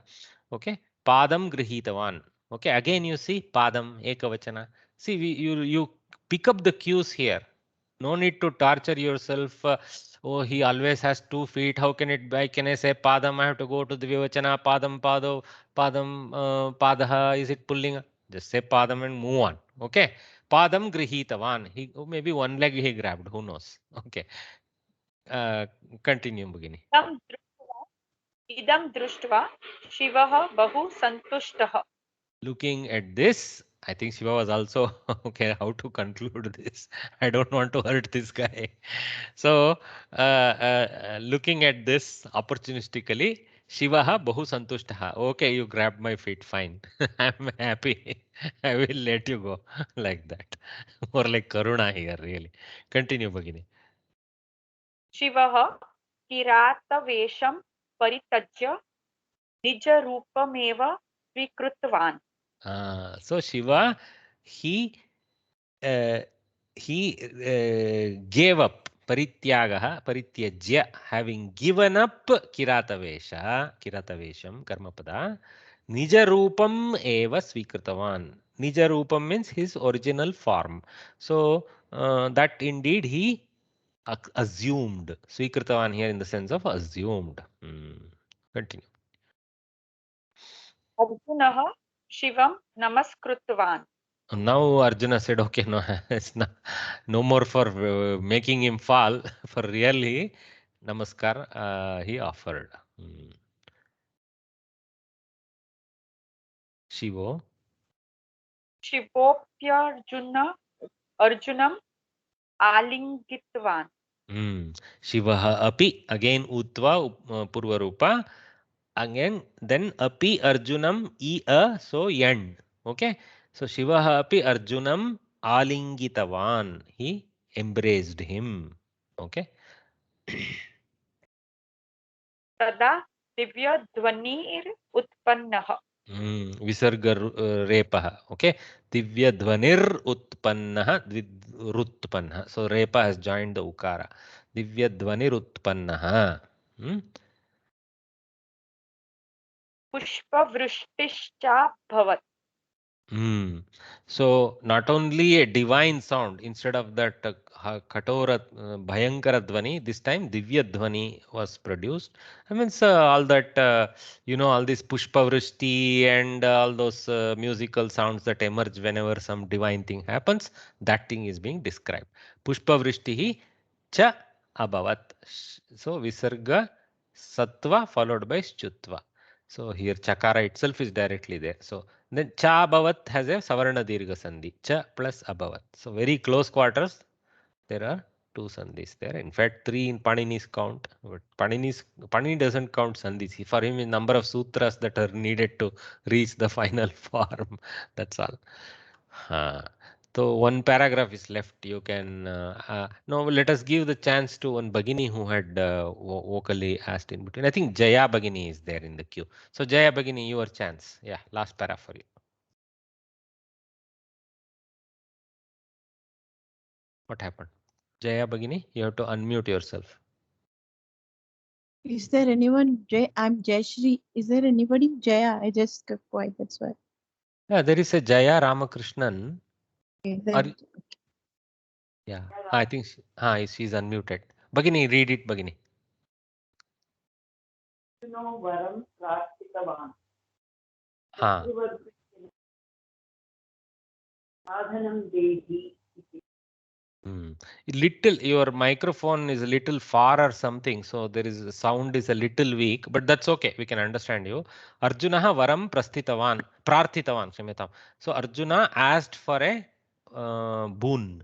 Okay. Padam grihitavan. Okay. Again you see padam ekavachana. See you pick up the cues here. No need to torture yourself. Oh, he always has 2 feet. How can it be? Can I say padam? I have to go to the vivachana. Padam, pado, padam, padaha. Is it pulling? Just say padam and move on. Okay. Padam grihitavan. He maybe one leg he grabbed. Who knows? Okay. Continue, Bhagini. Idam društva Shivaha bahu santuštah. Looking at this, I think Shiva was also okay. How to conclude this? I don't want to hurt this guy. So, looking at this opportunistically, Shivaha bahu santushtaha. Okay, you grabbed my feet. Fine, I'm happy. I will let you go like that. More like Karuna here, really. Continue, Bhagini. Shivaha किरातवेषं परित्यज्य निजरूपमेव स्वीकृतवान्. So Shiva, he gave up, parityagaha, parityajya, having given up kiratavesham, karmapada, nijarupam eva svikritavan. Nijarupam means his original form. So that indeed he assumed. Svikritavan here in the sense of assumed. Continue. अर्जुनः शिवं नमस्कृतवान्. Now Arjuna said, okay, no, it's not, no more for making him fall. For really, namaskar, he offered. Shivo. अर्जुनम् आलिङ्गितवान्. Shivaha api, again utva purvarupa, again then api Arjunam so end. Okay, so Shivaha api Arjunam alingitavan, he embraced him. Okay. तदा दिव्यध्वनिर् उत्पन्नः. Visarga repah. Okay, divya dhvanir utpannaha rutpanna. So repa has joined the ukara. Divya dhvanir utpannaha. पुष्पवृष्टिश्च भवत्. So not only a divine sound, instead of that katora bhayankara dhvani, this time divya dhvani was produced. I mean, all that all this pushpa vrishti and all those musical sounds that emerge whenever some divine thing happens, that thing is being described. Pushpa vrishti cha abhavat. So visarga sattva followed by shchutva. So here chakara itself is directly there. So then cha abhavat has a savarna dirgha sandhi. Cha plus abhavat. So very close quarters. There are two sandhis there. In fact, 3 in Panini's count. But Panini doesn't count sandhis. For him, the number of sutras that are needed to reach the final form. That's all. So one paragraph is left. You can no. Let us give the chance to one Bhagini who had vocally asked in between. I think Jaya Bhagini is there in the queue. So Jaya Bhagini, your chance. Yeah, last para for you. What happened? Jaya Bhagini, you have to unmute yourself. Is there anyone? I'm Jayashri. Is there anybody? Jaya, I just got quiet. That's why. Yeah, there is a Jaya Ramakrishnan. Okay, Yeah, I think she's unmuted. Bhagini, read it, Bhagini. varam prarthitavan. Sadhanam dehi. Little, your microphone is a little far or something, so there is sound is a little weak, but that's okay. We can understand you. Arjunaha varam prarthitavan, kshamyatam. So Arjuna asked for a boon.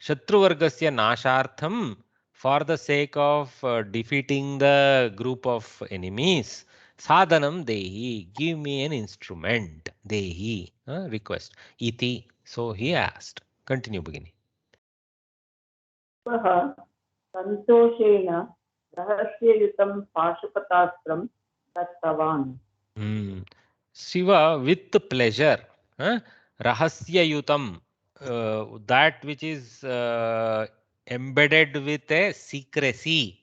Shatruvargasya nashartham, for the sake of defeating the group of enemies. Sadhanam dehi, give me an instrument. Dehi, request. Iti, so he asked. Continue, Bhagini. सन्तोषेण रहस्ययुतं पाशुपतास्त्रं दत्तवान्. Shiva with pleasure, rahasyayutam, that which is embedded with a secrecy,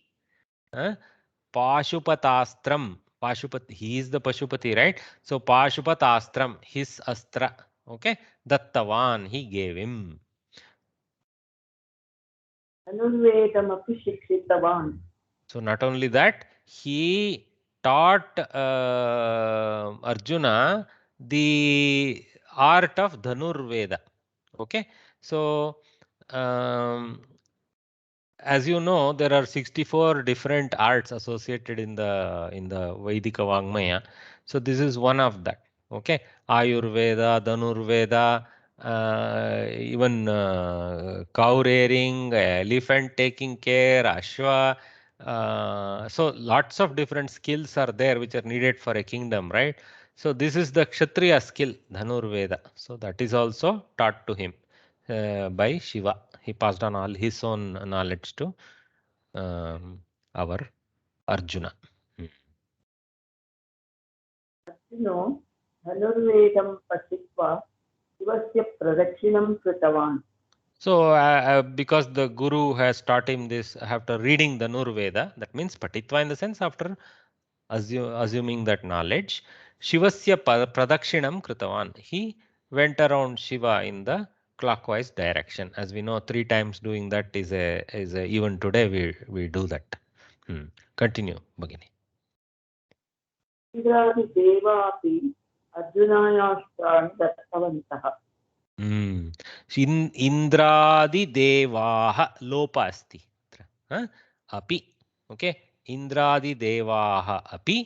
Pashupatastram, Pashupati, he is the Pashupati, right? So Pashupatastram, his astra, okay, Dattavan, he gave him. So not only that, he taught Arjuna the art of Dhanurveda. Okay, so as you know, there are 64 different arts associated in the Vedika Vangmaya. So this is one of that. Okay, Ayurveda, Dhanurveda, even cow rearing, elephant taking care, Ashwa. So lots of different skills are there which are needed for a kingdom, right? So this is the Kshatriya skill, Dhanurveda. So that is also taught to him by Shiva. He passed on all his own knowledge to our Arjuna. अर्जुनो धनुर्वेदं पठित्वा शिवस्य प्रदक्षिणं कृतवान्. So, because the Guru has taught him this after reading the Nurveda, that means Patitva in the sense after assuming that knowledge, Shivasya Pradakshinam Kritavan. He went around Shiva in the clockwise direction. As we know, 3 times doing that is a even today we do that. Continue, Bhagini. इन्द्रादिदेवापि अर्जुनायास्त्राणि दत्तवन्तः. Indradidevaha lopa asti. Api. Okay. Indradidevaha api.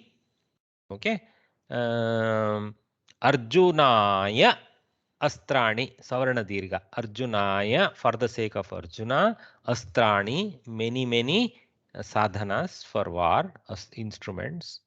Okay. Arjunaya astrani. Savarna dirgha. Arjunaya, for the sake of Arjuna. Astrani, many sadhanas for war, instruments.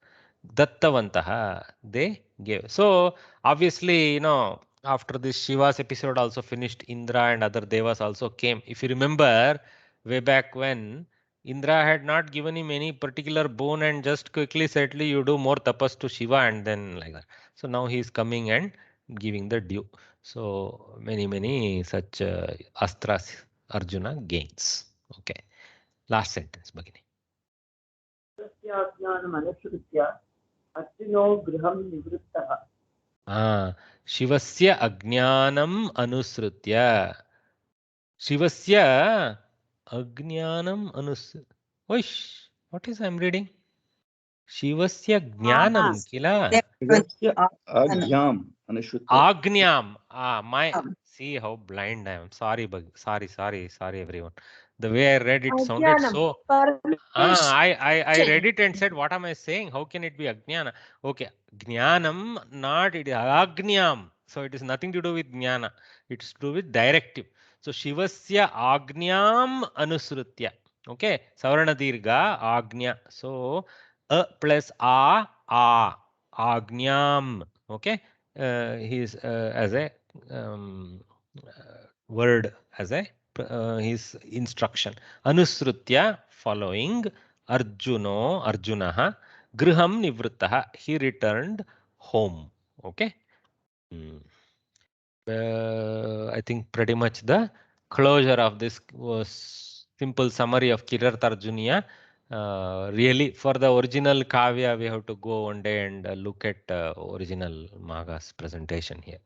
Dattavantaha, they gave. So, obviously, you know, after this Shiva's episode also finished, Indra and other devas also came. If you remember, way back when, Indra had not given him any particular boon and just quickly said, you do more tapas to Shiva and then like that. So now he is coming and giving the due. So many such astras Arjuna gains. Okay. Last sentence, Bhagini. अनुसृत्य अर्जुनो गृहं निवृत्तः. Shivasya Ajnanam Anusrutya. Shivasya Ajnanam Anusrutya. Oish, what is I'm reading? Shivasya Jnanam Kila. Shivasya Ajnam Anushrutya. Agnyam. See how blind I am. Sorry, sorry everyone. The way I read it sounded so. I read it and said, what am I saying? How can it be Ajnana? Okay, Jnanam, not it is Agnyam. So it is nothing to do with Jnana. It's to do with directive. So Shivasya Agnyam Anusrutya. Okay, Savarna Dirgha Agnya. So A plus Agnyam. Okay, he is as a word, as a his instruction. Anusrutya, following Arjunaha, Griham Nivrittaha, he returned home. Okay. I think pretty much the closure of this was simple summary of Kirartarjuniya. Really, for the original Kavya, we have to go one day and look at original Maga's presentation here.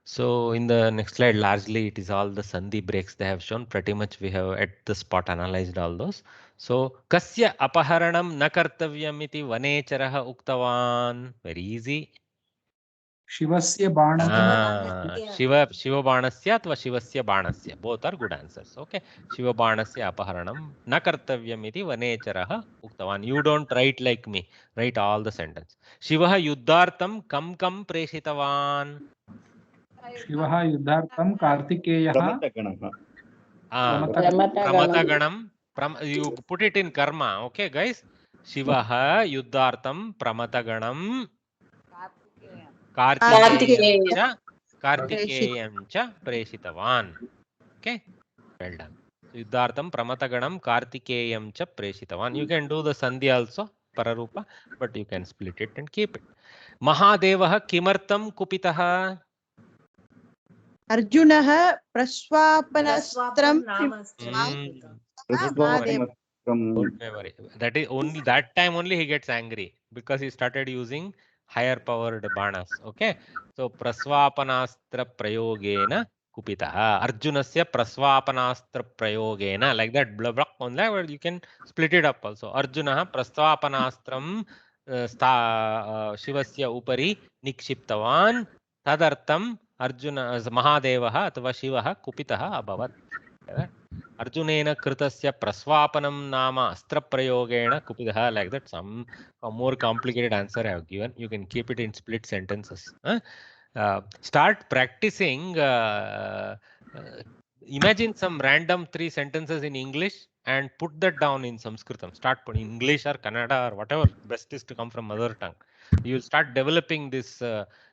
So in the next slide, largely it is all the Sandhi breaks they have shown. Pretty much we have at the spot analyzed all those. So Kasya apaharanam na kartavyam iti vanecharaha uktavan. Very easy. Shivasya Bana. Shiva Banasya athva Shivasya Banasya. Both are good answers. Okay. Shiva Banasya apaharanam na kartavyam iti vanecharaha uktavan. You don't write like me. Write all the sentence. Shivaha yuddhartam kam preshitavan. Shivaha Yuddhartam Kartikeyaha Pramataganam. You put it in karma. Okay, guys. Shivaha Yuddhartam Pramataganam Kartikeyam cha Preshitavan. Okay, well done. Yuddhartam Pramataganam Kartikeyam cha Preshitavan. You can do the Sandhi also, Pararupa, but you can split it and keep it. Mahadevaha Kimartam Kupitaha. Arjunaha Praswapanastram. Good memory. That is only that time only he gets angry because he started using higher powered banas. Okay. So Praswapanastra Prayogena Kupitaha. Arjunasya Praswapanastra Prayogena. Like that blah blah only, but you can split it up also. Arjunaha Praswapanastram Shivasya Upari Nikshiptavan. Tadartam Arjuna Mahadevaha Athva Shivaha Kupitaha Abhavat. Arjunena Kritasya Praswapanam Nama Astra Prayogena Kupitaha. Like that, some more complicated answer I have given. You can keep it in split sentences. Start practicing. Imagine some random 3 sentences in English and put that down in Sanskritam. Start putting English or Kannada or whatever best is to come from mother tongue. You will start developing this.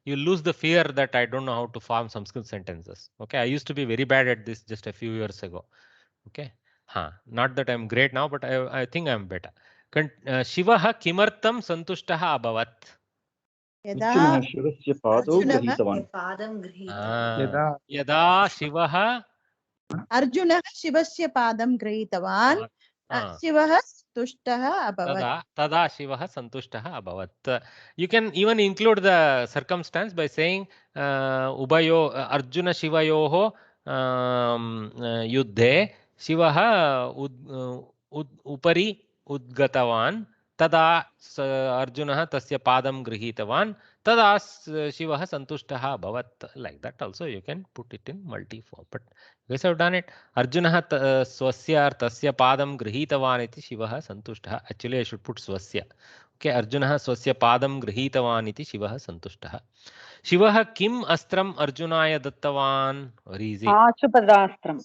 You lose the fear that I don't know how to form Sanskrit sentences. Okay, I used to be very bad at this just a few years ago. Okay, Not that I'm great now, but I think I'm better. Shivah kimartam santushtah abhavat? यदा अर्जुनः शिवस्य पादौ अर्जुनः गृहीतवान् यदा यदा शिवः अर्जुनः शिवस्य पादं गृहीतवान् शिवः तुष्टः अभवत्. तदा शिवः सन्तुष्टः अभवत्. You can even include the circumstance by saying उभयो अर्जुन शिवयोः युद्धे शिवः उपरि उद्गतवान् तदा अर्जुनः तस्य पादं गृहीतवान् तदा शिवः सन्तुष्टः अभवत्. Like that also you can put it in multi form, but you guys have done it. अर्जुनः स्वस्य तस्य पादं गृहीतवान् इति शिवः सन्तुष्टः. Actually I should put स्वस्य. Okay, अर्जुनः स्वस्य पादं गृहीतवान् इति शिवः सन्तुष्टः. शिवः किम् अस्त्रम् अर्जुनाय दत्तवान्? Very easy. पाशुपतास्त्रम्.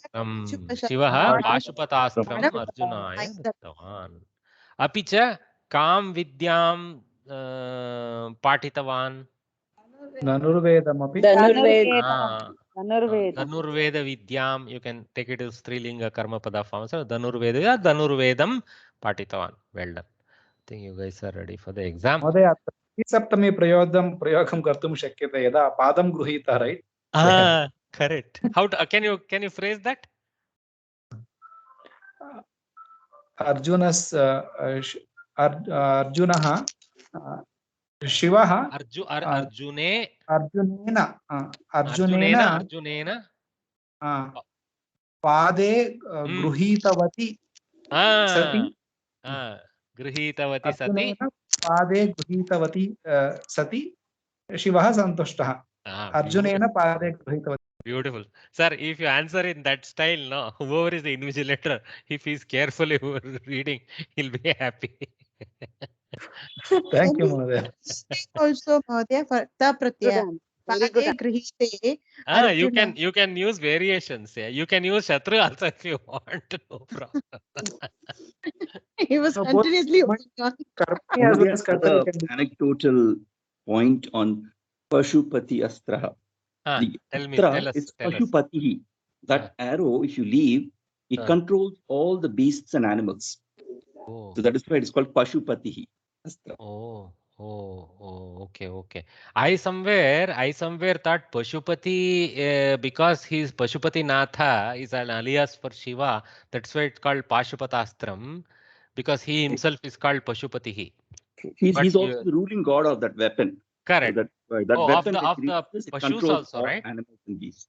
शिवः पाशुपतास्त्रम् अर्जुनाय दत्तवान्. अपि च कां विद्यां पाठितवान्? धनुर्वेदमपि धनुर्वेद विद्यां. You can take it as strilinga karma pada form. So धनुर्वेद या धनुर्वेदं पाठितवान्. Well done. I think you guys are ready for the exam. महोदय सप्तमी प्रयोगं कर्तुं शक्यते यदा पादं गृहीतः, right? Correct. How to, can you phrase that? अर्जुनः शिवः अर्जुनेन पादे गृहीतवती सति शिवः सन्तुष्टः. अर्जुनेन पादे गृहीतवती. Beautiful. Sir, if you answer in that style, no, whoever is the invigilator, if he's carefully reading, he'll be happy. Thank you, Mahodaya. Also, Mahodaya, for ta pratyaya. You can use variations. Yeah. You can use Shatru also if you want. No problem. He was continuously anecdotal point on Pashupati Astra. The Astra is Pashupati. That arrow, if you leave, it controls all the beasts and animals. So that is why it is called Pashupati Astra. Okay. I somewhere thought Pashupati, because he's Pashupati Natha is an alias for Shiva. That's why it's called Pashupatastram, because he himself is called Pashupati. He's also the ruling god of that weapon. Correct. So that weapon of the Pashus also, right? Animals and beasts.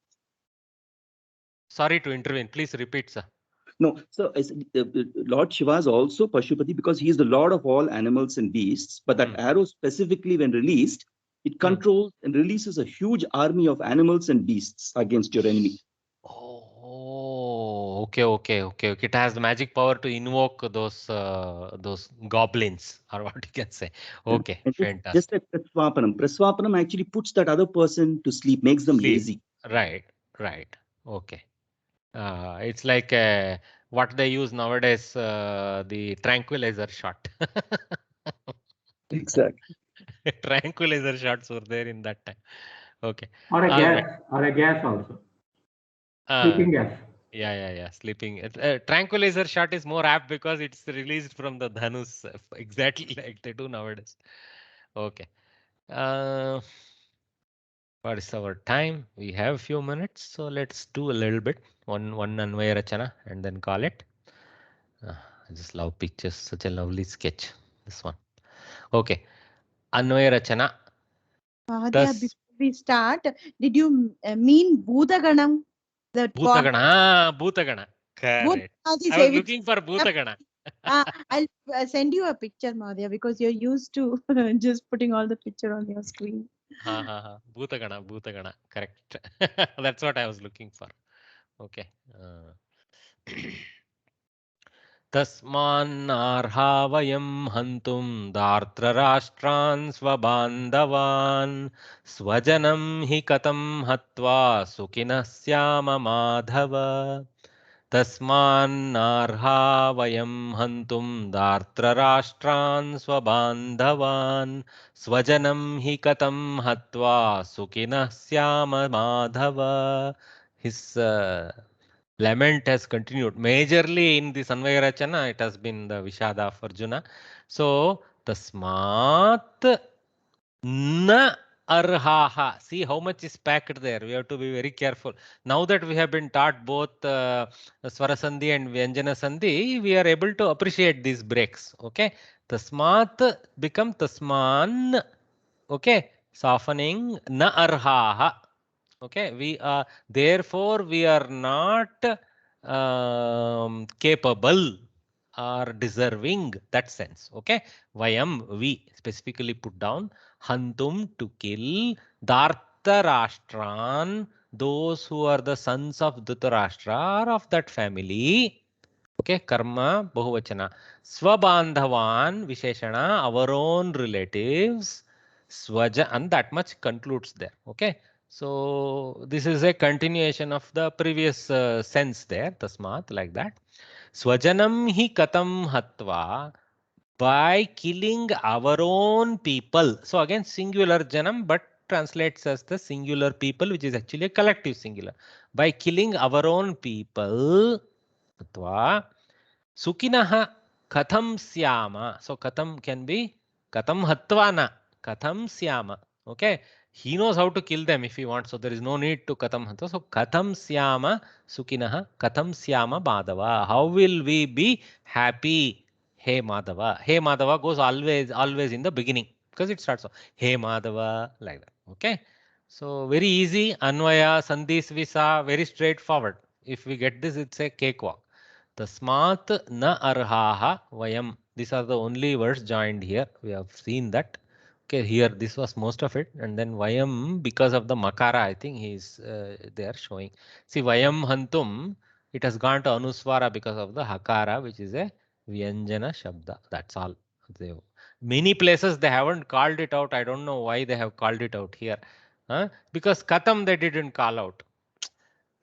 Sorry to intervene. Please repeat, sir. No, so Lord Shiva is also Pashupati because he is the lord of all animals and beasts. But that arrow specifically, when released, it controls and releases a huge army of animals and beasts against your enemy. Okay. It has the magic power to invoke those goblins, or what you can say. Okay, fantastic. Just like Praswapanam. Praswapanam actually puts that other person to sleep, makes them lazy. Right. Okay. It's like what they use nowadays, the tranquilizer shot. Exactly. Tranquilizer shots were there in that time. Okay. Or a gas also. Sleeping gas. Yeah. Sleeping. Tranquilizer shot is more apt because it's released from the Dhanus, exactly like they do nowadays. Okay. What is our time? We have a few minutes, so let's do a little bit. One Anvaya Rachana and then call it. I just love pictures. Such a lovely sketch. This one. Okay. Anvaya Rachana. Mahodaya, before we start, did you mean Bhutaganam? Bhutagana. Correct. I was looking for Bhutagana. I'll send you a picture, Mahodaya, because you're used to just putting all the picture on your screen. Bhutagana. Correct. That's what I was looking for. Okay. Tasmannarha vayam hantum dartrarashtran svabandhavan swajanam hi katam hatva sukhinah syama madhava. Tasmannarha vayam hantum dartrarashtran svabandhavan swajanam hi katam hatva sukhinah syama madhava. His Lament has continued. Majorly in this Anvaya Rachana, it has been the Vishada of Arjuna. So, Tasmat na arhaha. See how much is packed there. We have to be very careful. Now that we have been taught both Swara Sandhi and Vyanjana Sandhi, we are able to appreciate these breaks. Okay. Tasmat become Tasman. Okay. Softening na arhaha. Okay. We are therefore we are not capable or deserving, that sense. Okay. Vayam, we specifically put down Hantum, to kill, Dhartarashtran, those who are the sons of Dhritarashtra are of that family. Okay, karma bahuvachana. Swabandhavan visheshana, our own relatives. Swaja, and that much concludes there. Okay, so this is a continuation of the previous sense there. Tasmat, like that. Swajanam hi katam hatva, by killing our own people. So again, singular janam, but translates as the singular people, which is actually a collective singular. By killing our own people, atva, sukinaha katham syama. So katham can be katham hatvana, katham syama. Okay, he knows how to kill them if he wants, so there is no need to katham hatva. So katham syama sukinaha, katham syama madhava. How will we be happy? Hey Madhava. Hey Madhava goes always in the beginning because it starts off Hey Madhava, like that. Okay. So very easy. Anvaya, Sandhis, Visa, very straightforward. If we get this, it's a cakewalk. Tasmat na arhaha vayam. These are the only words joined here. We have seen that. Okay, here this was most of it, and then vayam, because of the makara, I think he's there showing. See, vayam hantum, it has gone to anuswara because of the hakara, which is a Vyanjana Shabda. That's all. Many places they haven't called it out. I don't know why they have called it out here. Because Katam they didn't call out.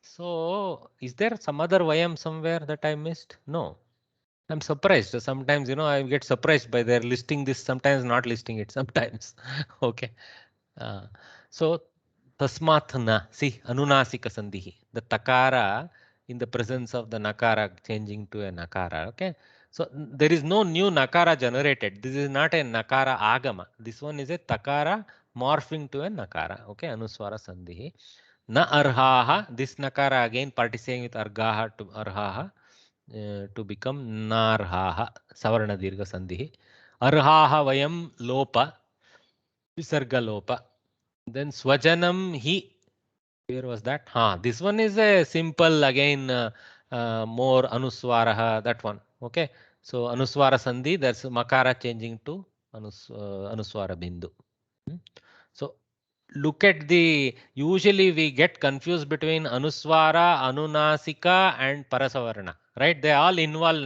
So is there some other Vayam somewhere that I missed? No. I'm surprised. Sometimes, I get surprised by their listing this, sometimes not listing it, sometimes. Okay. So Tasmathana, see, Anunasika Sandhihi. The Takara in the presence of the Nakara changing to a Nakara. Okay. So there is no new Nakara generated. This is not a Nakara Agama. This one is a Takara morphing to a Nakara. Okay. Anuswara Sandhihi. Na Arhaha. This Nakara again participating with Argaha to Arhaha. To become Narhaha, Savarna Dirgha Sandhihi. Arhaha Vayam Lopa, Visarga Lopa. Then Swajanam Hi. Where was that? This one is a simple, again, more Anuswaraha, that one. Okay. So Anuswara Sandhi, that's Makara changing to Anuswara Bindu. So look at usually we get confused between Anuswara, Anunasika and Parasavarna, right? They all involve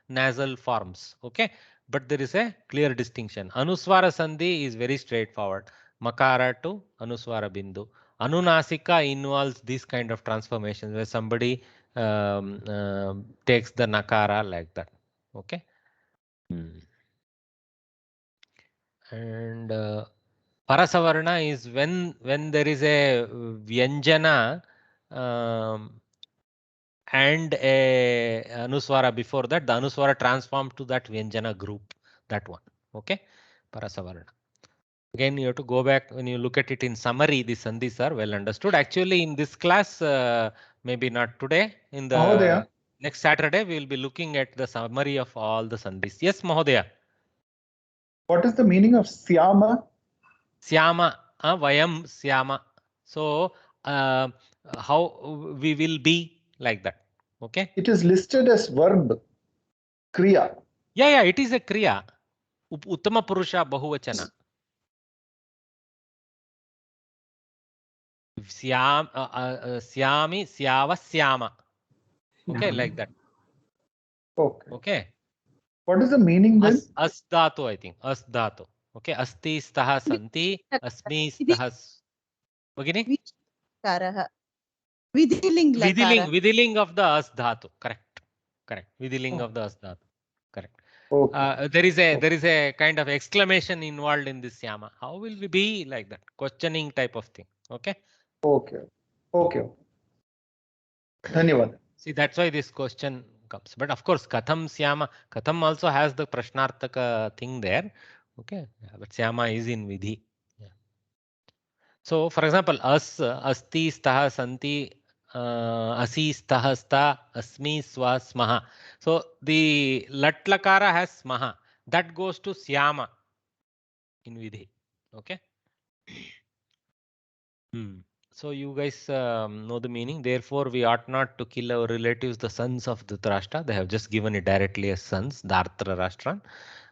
nasal forms, okay? But there is a clear distinction. Anuswara Sandhi is very straightforward. Makara to Anuswara Bindu. Anunasika involves this kind of transformations where somebody takes the Nakara like that, okay? And Parasavarna is when there is a Vyanjana and a Anuswara before that, the Anuswara transforms to that Vyanjana group, that one. Okay, Parasavarna. Again, you have to go back when you look at it in summary. The sandhis are well understood. Actually, in this class, maybe not today, in the Mahodaya, next Saturday, we will be looking at the summary of all the sandhis. Yes, Mahodaya. what is the meaning of Syama? Syama, Vayam Syama. So, how we will be, like that. Okay. It is listed as verb, Kriya. Yeah, it is a Kriya. Uttama Purusha Bahuvachana. Syam, Syami, Syava, Syama. Okay, like that. Okay. What is the meaning then? Asdhatu, I think. Asdhatu. Okay. Asti staha santi. Asmi staha. Bagini? Vidhiling of the asdhatu. Correct. Vidhiling of the asdhatu. Correct. There is a kind of exclamation involved in this Syama. How will we be, like that? Questioning type of thing. Okay. Okay. धन्यवाद. See, that's why this question comes. But of course, Katham Syama, Katham also has the Prashnartaka thing there. Okay, but Syama is in Vidhi. Yeah. So, for example, asti, staha, santi, asi, staha, sta, asmi, swa, smaha. So, the lat lakara has smaha. That goes to Syama in Vidhi. Okay. So you guys know the meaning. Therefore, we ought not to kill our relatives, the sons of Dhritarashtra. They have just given it directly as sons, Dhartarashtra.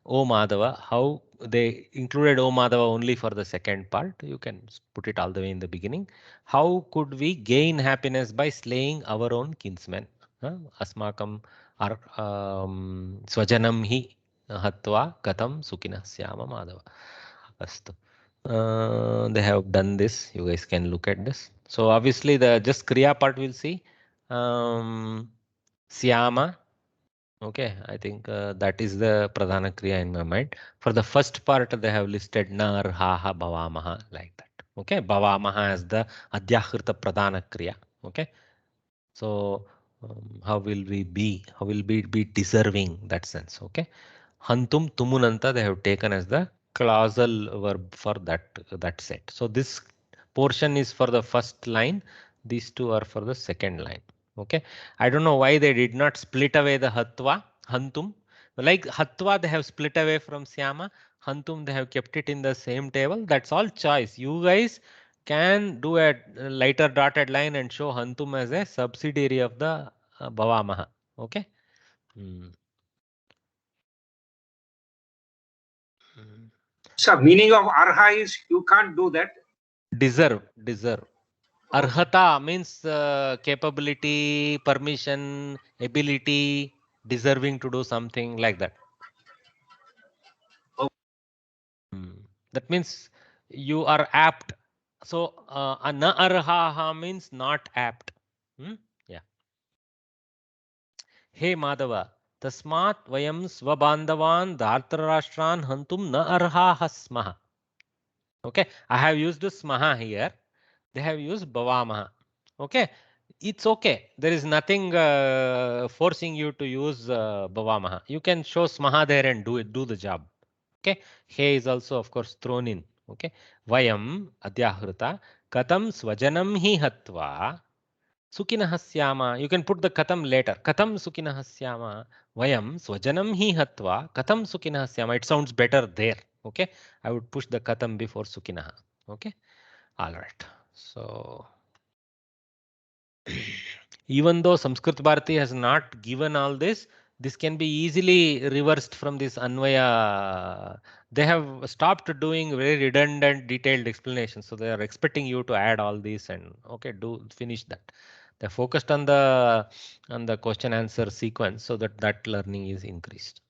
O Madhava, how they included O Madhava only for the second part. You can put it all the way in the beginning. How could we gain happiness by slaying our own kinsmen? Asmakam swajanam hi hatva katam sukhinah syama Madhava. Astu. They have done this. You guys can look at this. So obviously the just Kriya part we'll see. Syama. Okay, I think that is the Pradhana Kriya in my mind. For the first part they have listed Nar, Haha, Bhavamaha like that. Okay, Bhavamaha as the Adhyahrita Pradhana Kriya. Okay, so how will we be? How will we be deserving that sense? Okay, Hantum, Tumunanta they have taken as the clausal verb for that set. So this portion is for the first line. These two are for the second line. Okay. I don't know why they did not split away the Hatva, Hantum. Like Hatva they have split away from Syama. Hantum they have kept it in the same table. That's all choice. You guys can do a lighter dotted line and show Hantum as a subsidiary of the Bhavamaha. Okay. So meaning of arha is you can't do that. Deserve. Arhata means capability, permission, ability, deserving to do something like that. That means you are apt. So na arhaha means not apt. Yeah. Hey Madhava, tasmat vayam swabandhavan dhartarashtran hantum na arhaha smaha. Okay, I have used smaha here. They have used bhavamaha. Okay, it's okay. There is nothing forcing you to use bhavamaha. You can show smaha there and do the job. Okay, he is also of course thrown in. Okay, vayam adhyahrita katam swajanam hi hatva sukhinah syama. You can put the katam later. Katam sukhinah syama. Vayam swajanam hi hatva katam sukhinah syama. It sounds better there. Okay, I would push the katam before sukhinah. Okay, all right. So even though Sanskrit Bharati has not given all this, this can be easily reversed from this Anvaya. They have stopped doing very redundant detailed explanations. So they are expecting you to add all these and okay, finish that. They're focused on the question answer sequence so that learning is increased.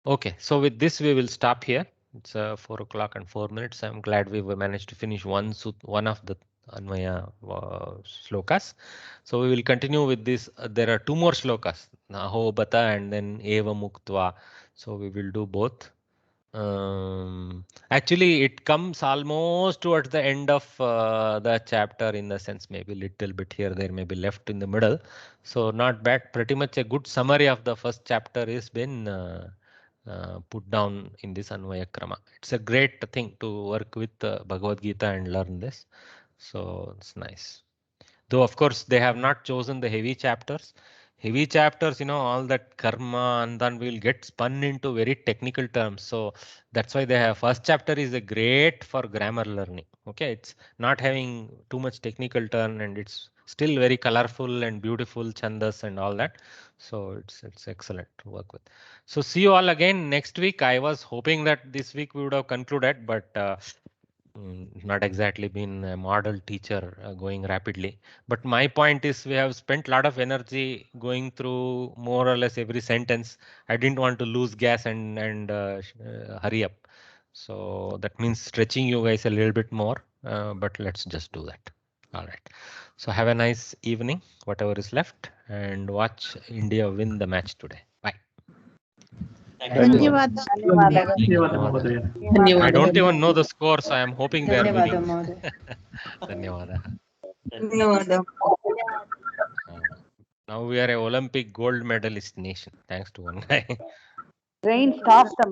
Okay, so with this we will stop here. It's 4 o'clock and 4 minutes. I'm glad we managed to finish one of the Anvaya shlokas. So we will continue with this. There are 2 more shlokas, Naho Bata and then Eva Muktva. So we will do both. Actually, it comes almost towards the end of the chapter in the sense maybe little bit here, there may be left in the middle. So not bad. Pretty much a good summary of the first chapter has been put down in this Anvaya Krama. It's a great thing to work with Bhagavad Gita and learn this. So it's nice. Though of course they have not chosen the heavy chapters. Heavy chapters, you know, all that karma and then we'll get spun into very technical terms. So that's why they have first chapter is a great for grammar learning. Okay, it's not having too much technical turn and it's still very colorful and beautiful chandas and all that. So it's excellent to work with. So see you all again next week. I was hoping that this week we would have concluded, but not exactly been a model teacher going rapidly. But my point is we have spent a lot of energy going through more or less every sentence. I didn't want to lose gas and hurry up. So that means stretching you guys a little bit more, but let's just do that. All right. So have a nice evening, whatever is left, and watch India win the match today. Bye. धन्यवाद. I don't even know the score, so I am hoping they are winning. Dhanyawada. Now we are a Olympic gold medalist nation, thanks to one guy. Rain stops the